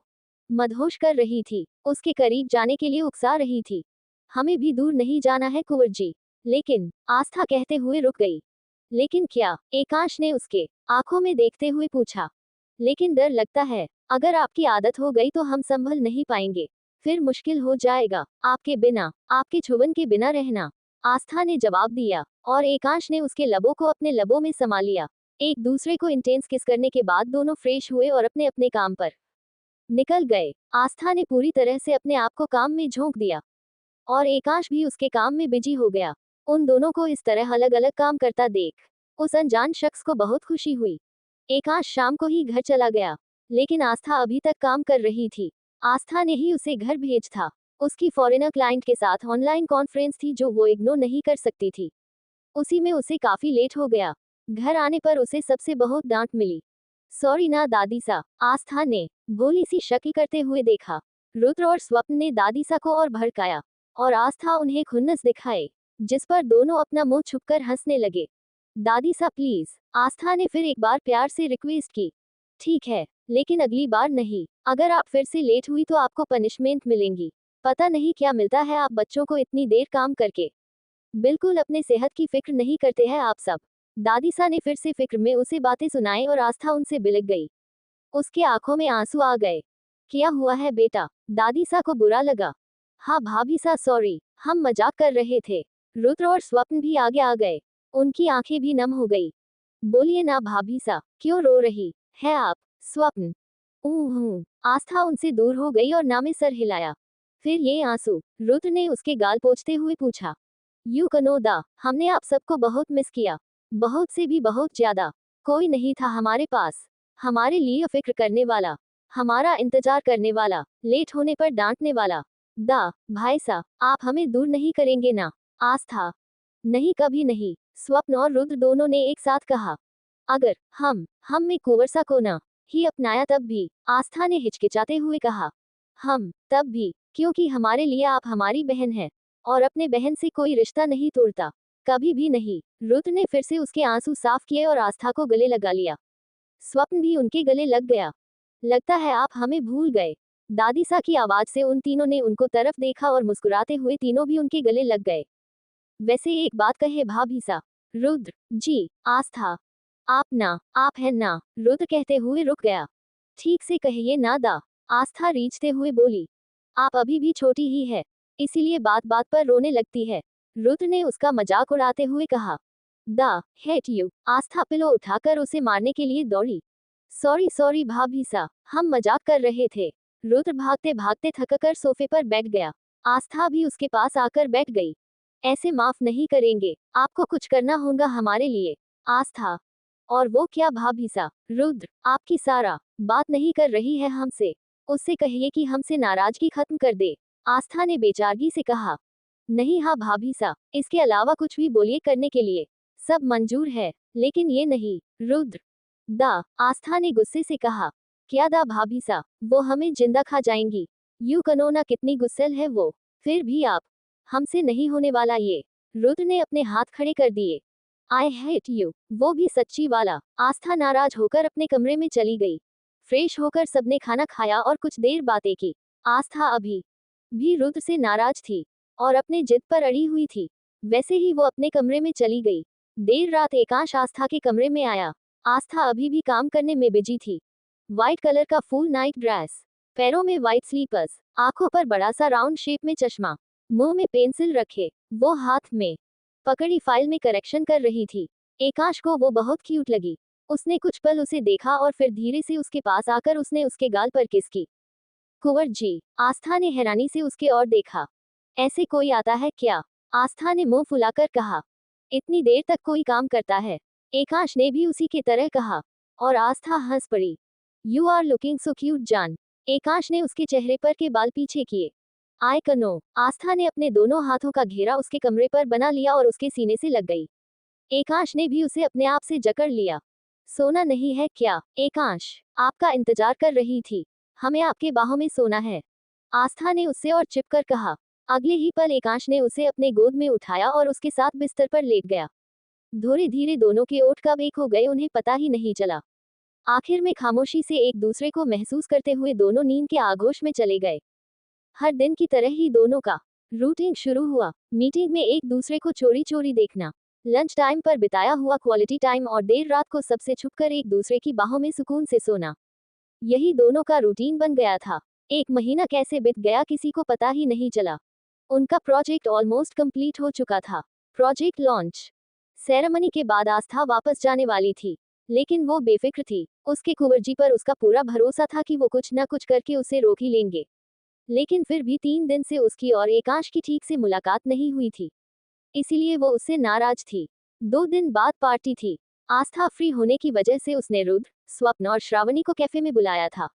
मदहोश कर रही थी, उसके करीब जाने के लिए उकसा रही थी। हमें भी दूर नहीं जाना है कुंवर जी, लेकिन, आस्था कहते हुए रुक गई। लेकिन क्या, एकांश ने उसके आंखों में देखते हुए पूछा। लेकिन डर लगता है, अगर आपकी आदत हो गई तो हम संभल नहीं पाएंगे, फिर मुश्किल हो जाएगा आपके बिना, आपके छुवन के बिना रहना, आस्था ने जवाब दिया, और एकांश ने उसके लबों को अपने लबों में समा लिया। एक दूसरे को इंटेंस किस करने के बाद दोनों फ्रेश हुए और अपने अपने काम पर निकल गए। आस्था ने पूरी तरह से अपने आप को काम में झोंक दिया और एकांश भी उसके काम में बिजी हो गया। उन दोनों को इस तरह अलग अलग काम करता देख उस अनजान शख्स को बहुत खुशी हुई। एकांश शाम को ही घर चला गया, लेकिन आस्था अभी तक काम कर रही थी। आस्था ने ही उसे घर भेज था। उसकी फॉरेनर क्लाइंट के साथ ऑनलाइन कॉन्फ्रेंस थी जो वो इग्नोर नहीं कर सकती थी। उसी में उसे काफी लेट हो गया। घर आने पर उसे सबसे बहुत डांट मिली। सॉरी ना दादी सा, आस्था ने भोली सी शक्ल करते हुए देखा। रुद्र और स्वप्न ने दादी सा को और भड़काया और आस्था उन्हें खुन्नस दिखाए, जिस पर दोनों अपना मुंह छुपकर हंसने लगे। दादी सा प्लीज, आस्था ने फिर एक बार प्यार से रिक्वेस्ट की। ठीक है, लेकिन अगली बार नहीं। अगर आप फिर से लेट हुई तो आपको पनिशमेंट मिलेंगी। पता नहीं क्या मिलता है आप बच्चों को इतनी देर काम करके। बिल्कुल अपने सेहत की फिक्र नहीं करते हैं आप सब। दादी सा ने फिर से फिक्र में उसे बातें सुनाई और आस्था उनसे बिलक गई। उसके आंखों में आंसू आ गए। क्या हुआ है बेटा? दादी सा को बुरा लगा। हाँ भाभी सा सॉरी, हम मजाक कर रहे थे। रुद्र और स्वप्न भी आगे आ गए। उनकी आंखें भी नम हो गई। बोलिए ना भाभी सा, क्यों रो रही है आप? स्वप्न आस्था उनसे दूर हो गई और ना में सर हिलाया। फिर ये आंसू? रुद्र ने उसके गाल पोंछते हुए पूछा। यू कनोदा, हमने आप सबको बहुत मिस किया, बहुत से भी बहुत ज्यादा। कोई नहीं था हमारे पास हमारे लिए फिक्र करने वाला, हमारा इंतजार करने वाला, लेट होने पर डांटने वाला। दा भाई सा, आप हमें दूर नहीं करेंगे ना? आस्था, नहीं कभी नहीं। स्वप्न और रुद्र दोनों ने एक साथ कहा। अगर हम में कुंवर सा को ना ही अपनाया तब भी, आस्था ने हिचकिचाते हुए कहा। हम तब भी, क्योंकि हमारे लिए आप हमारी बहन है और अपने बहन से कोई रिश्ता नहीं तोड़ता, कभी भी नहीं। रुद्र ने फिर से उसके आंसू साफ किए और आस्था को गले लगा लिया। स्वप्न भी उनके गले लग गया। लगता है आप हमें भूल गए। दादी सा की आवाज से उन तीनों ने उनको तरफ देखा और मुस्कुराते हुए तीनों भी उनके गले लग गए। वैसे एक बात कहे भाभी सा। रुद्र जी, आस्था, आप हैं ना? रुद्र कहते हुए रुक गया। ठीक से कहिए ना दा, आस्था रीझते हुए बोली। आप अभी भी छोटी ही है, इसीलिए बात बात पर रोने लगती है। रुद्र ने उसका मजाक उड़ाते हुए कहा। दा हेट यू, आस्था पिलो उठाकर उसे मारने के लिए दौड़ी। सॉरी सॉरी भाभी सा, हम मजाक कर रहे थे। रुद्र भागते भागते थककर सोफे पर बैठ गया। आस्था भी उसके पास आकर बैठ गई। ऐसे माफ नहीं करेंगे, आपको कुछ करना होगा हमारे लिए। आस्था, और वो क्या भाभी सा? रुद्र, आपकी सारा बात नहीं कर रही है हमसे, उससे कहिए कि हमसे नाराजगी खत्म कर दे। आस्था ने बेचारगी से कहा। नहीं हाँ भाभी सा, इसके अलावा कुछ भी बोलिए करने के लिए सब मंजूर है, लेकिन ये नहीं। रुद्र, दा, आस्था ने गुस्से से कहा। क्या दा भाभी सा, वो हमें जिंदा खा जाएंगी। यू कनो ना कितनी गुस्सेल है वो। फिर भी आप, हमसे नहीं होने वाला ये। रुद्र ने अपने हाथ खड़े कर दिए। आई हेट यू, वो भी सच्ची वाला। आस्था नाराज होकर अपने कमरे में चली गई। फ्रेश होकर सबने खाना खाया और कुछ देर बातें की। आस्था अभी भी रुद्र से नाराज थी और अपने जिद पर अड़ी हुई थी। वैसे ही वो अपने कमरे में चली गई। देर रात एकांश आस्था के कमरे में आया। आस्था अभी भी काम करने में बिजी थी। व्हाइट कलर का फुल नाइट ड्रेस, पैरों में व्हाइट स्लीपर्स, आंखों पर बड़ा सा राउंड शेप में चश्मा, मुंह में पेंसिल रखे, वो हाथ में पकड़ी फाइल में करेक्शन कर रही थी। एकांश को वो बहुत क्यूट लगी। उसने कुछ पल उसे देखा और फिर धीरे से उसके पास आकर उसने उसके गाल पर किस की। कुंवर जी, आस्था ने हैरानी से उसके ओर देखा। ऐसे कोई आता है क्या? आस्था ने मुंह फुलाकर कहा। इतनी देर तक कोई काम करता है? एकांश ने भी उसी की तरह कहा और आस्था हंस पड़ी। You are looking so cute जान। एकांश ने उसके चेहरे पर के बाल पीछे किए। आई कनो, आस्था ने अपने दोनों हाथों का घेरा उसके कमरे पर बना लिया और उसके सीने से लग गई। एकांश ने भी उसे अपने आप से जकड़ लिया। सोना नहीं है क्या? एकांश, आपका इंतजार कर रही थी, हमें आपके बाहों में सोना है। आस्था ने उससे और चिपकर कहा। अगले ही पल एकांश ने उसे अपने गोद में उठाया और उसके साथ बिस्तर पर लेट गया। धीरे धीरे दोनों के ओठ कब एक हो गए उन्हें पता ही नहीं चला। आखिर में खामोशी से एक दूसरे को महसूस करते हुए दोनों नींद के आगोश में चले गए। हर दिन की तरह ही दोनों का रूटीन शुरू हुआ। मीटिंग में एक दूसरे को चोरी चोरी देखना, लंच टाइम पर बिताया हुआ क्वालिटी टाइम और देर रात को सबसे छुपकर एक दूसरे की बाहों में सुकून से सोना। यही दोनों का रूटीन बन गया था। एक महीना कैसे बीत गया किसी को पता ही नहीं चला। उनका प्रोजेक्ट ऑलमोस्ट कंप्लीट हो चुका था। प्रोजेक्ट लॉन्च सेरेमनी के बाद आस्था वापस जाने वाली थी। लेकिन वो बेफिक्र थी। उसके कुंवर जी पर उसका पूरा भरोसा था कि वो कुछ न कुछ करके उसे रोक ही लेंगे। लेकिन फिर भी 3 दिन से उसकी और एकांश की ठीक से मुलाकात नहीं हुई थी, इसीलिए वो उससे नाराज थी। 2 दिन बाद पार्टी थी। आस्था फ्री होने की वजह से उसने रुद्र, स्वप्न और श्रावणी को कैफे में बुलाया था।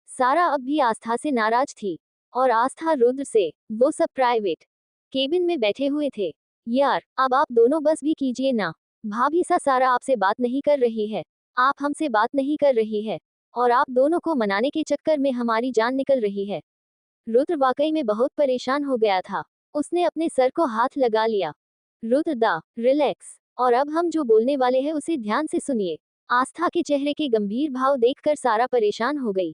सारा अब भी आस्था से नाराज थी, और आस्था रुद्र से। वो सब प्राइवेट केबिन में बैठे हुए थे। यार, अब आप दोनों बस भी कीजिए ना। भाभी सा सारा आपसे बात नहीं कर रही है। आप हमसे बात नहीं कर रही है। और आप दोनों को मनाने के चक्कर में हमारी जान निकल रही है। रुद्र वाकई में बहुत परेशान हो गया था। उसने अपने सर को हाथ लगा लिया। रुद्र दा, रिलैक्स। और अब हम जो बोलने वाले हैं उसे ध्यान से सुनिए। आस्था के चेहरे के गंभीर भाव देखकर सारा परेशान हो गई।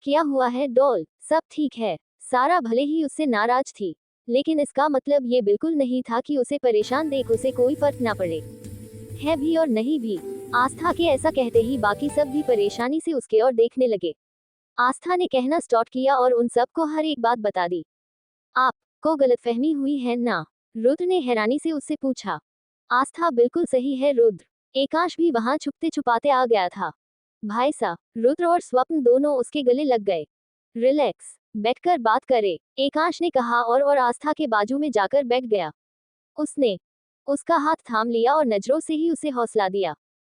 क्या हुआ है डॉल? सब ठीक है। सारा भले ही उससे नाराज थी, लेकिन इसका मतलब ये बिल्कुल नहीं था कि उसे परेशान देख उसे कोई फर्क ना पड़े। है भी और नहीं भी। आस्था के ऐसा कहते ही बाकी सब भी परेशानी से उसके ओर देखने लगे। आस्था ने कहना स्टार्ट किया और उन सबको हर एक बात बता दी। आपको गलतफहमी हुई है ना? रुद्र ने हैरानी से उससे पूछा। आस्था बिल्कुल सही है रुद्र। एकांश भी वहां छुपते छुपाते आ गया था। भाई सा, रुद्र और स्वप्न दोनों उसके गले लग गए। रिलैक्स, बैठकर बात करे, एकांश ने कहा और आस्था के बाजू में जाकर बैठ गया। उसने उसका हाथ थाम लिया और नजरों से ही उसे हौसला दिया।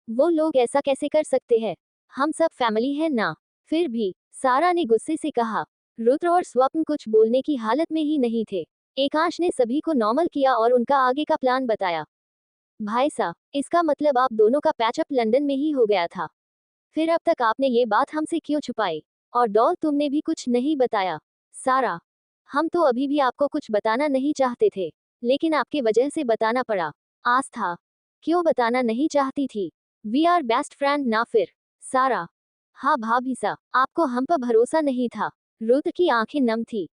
वो लोग ऐसा कैसे कर सकते हैं? हम सब फैमिली है ना? फिर भी, सारा ने गुस्से से कहा। रुद्र और स्वप्न कुछ बोलने की हालत में ही नहीं थे। एकांश ने सभी को नॉर्मल किया और उनका आगे का प्लान बताया। भाई साहब, इसका मतलब आप दोनों का पैचअप लंदन में ही हो गया था। फिर अब तक आपने ये बात हमसे क्यों छुपाई? और डॉल, तुमने भी कुछ नहीं बताया। सारा, हम तो अभी भी आपको कुछ बताना नहीं चाहते थे, लेकिन आपके वजह से बताना पड़ा। आस्था, क्यों बताना नहीं चाहती थी? वी आर बेस्ट फ्रेंड ना फिर? सारा, हाँ भाभी सा, आपको हम पर भरोसा नहीं था। रुद्र की आंखें नम थी।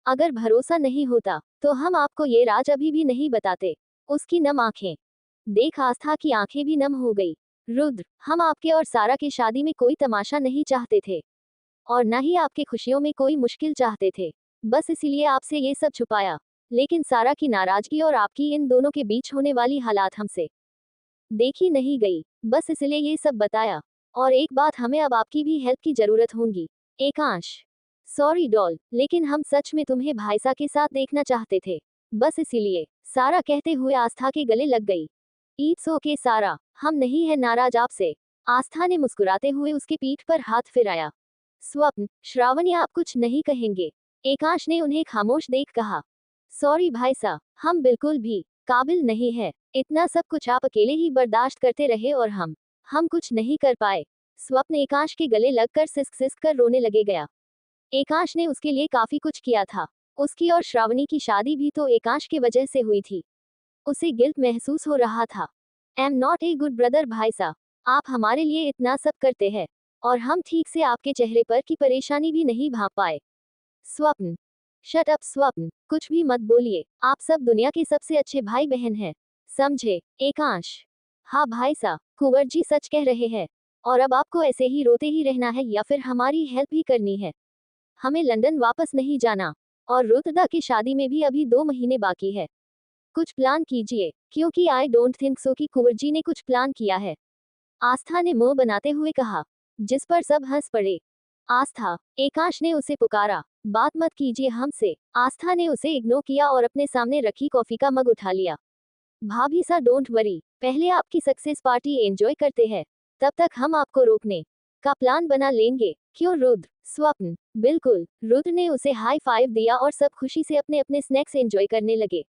अगर भरोसा नहीं होता, तो हम आपको ये राज अभी भी नहीं बताते। उसकी नम आंखें देख आस्था की आंखें भी नम हो गई। रुद्र, हम आपके और सारा की शादी में कोई तमाशा नहीं चाहते थे, और न ही आपके खुशियों में कोई मुश्किल चाहते थे। बस इसीलिए आपसे ये सब छुपाया। लेकिन सारा की नाराजगी और आपकी इन दोनों के बीच होने वाली हालात हमसे देखी नहीं गई, बस इसलिए ये सब बताया। और एक बात, हमें अब आपकी भी हेल्प की जरूरत होगी। एकांश, सॉरी डॉल, लेकिन हम सच में तुम्हें भाईसा के साथ देखना चाहते थे। बस इसीलिए, सारा कहते हुए आस्था के गले लग गई। इट्स ओके सारा, हम नहीं है नाराज आपसे। आस्था ने मुस्कुराते हुए उसके पीठ पर हाथ फिराया। स्वप्न, श्रावणी आप कुछ नहीं कहेंगे? एकांश ने उन्हें खामोश देख कहा। सॉरी भाई साहब, हम बिल्कुल भी काबिल नहीं है। इतना सब कुछ आप अकेले ही बर्दाश्त करते रहे और हम कुछ नहीं कर पाए। स्वप्न एकांश के गले लगकर सिसक सिसक कर रोने लगे गया। एकांश ने उसके लिए काफी कुछ किया था। उसकी और श्रावणी की शादी भी तो एकांश की वजह से हुई थी। उसे गिल्ट महसूस हो रहा था। Am not a good brother भाई साहब, आप हमारे लिए इतना सब करते हैं, और हम ठीक से आपके चेहरे पर की परेशानी भी नहीं भांप पाए। स्वप्न, शट अप स्वप्न, कुछ भी मत बोलिए। आप सब दुनिया के सबसे अच्छे भाई बहन हैं, समझे? एकांश, हाँ भाई साहब, कुंवर जी सच कह रहे हैं। और अब आपको ऐसे ही रोते ही रहना है या फिर हमारी हेल्प भी करनी है? हमें लंदन वापस नहीं जाना, और रुतदा की शादी में भी अभी 2 महीने बाकी है। कुछ प्लान कीजिए, क्योंकि आई डोंट थिंक सो कि कुंवर जी ने कुछ प्लान किया है। आस्था ने मुंह बनाते हुए कहा, जिस पर सब हंस पड़े। आस्था, एकांश ने उसे पुकारा, बात मत कीजिए हमसे। आस्था ने उसे इग्नोर किया और अपने सामने रखी कॉफी का मग उठा लिया। भाभी सा डोंट वरी, पहले आपकी सक्सेस पार्टी एंजॉय करते हैं, तब तक हम आपको रोकने का प्लान बना लेंगे। क्यों रुद्र? स्वप्न, बिल्कुल। रुद्र ने उसे हाई फाइव दिया और सब खुशी से अपने अपने स्नैक्स एंजॉय करने लगे,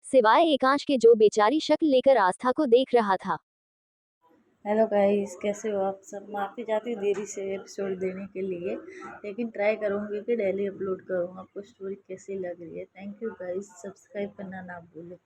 सिवाय एकांश के जो बेचारी शक्ल लेकर आस्था को देख रहा था। हेलो गाइस, कैसे हो आप सब? माफ़ी चाहती हूँ देरी से एपिसोड देने के लिए, लेकिन ट्राई करूँगी कि डेली अपलोड करूँ। आपको स्टोरी कैसी लग रही है? थैंक यू गाइस, सब्सक्राइब करना ना भूलें।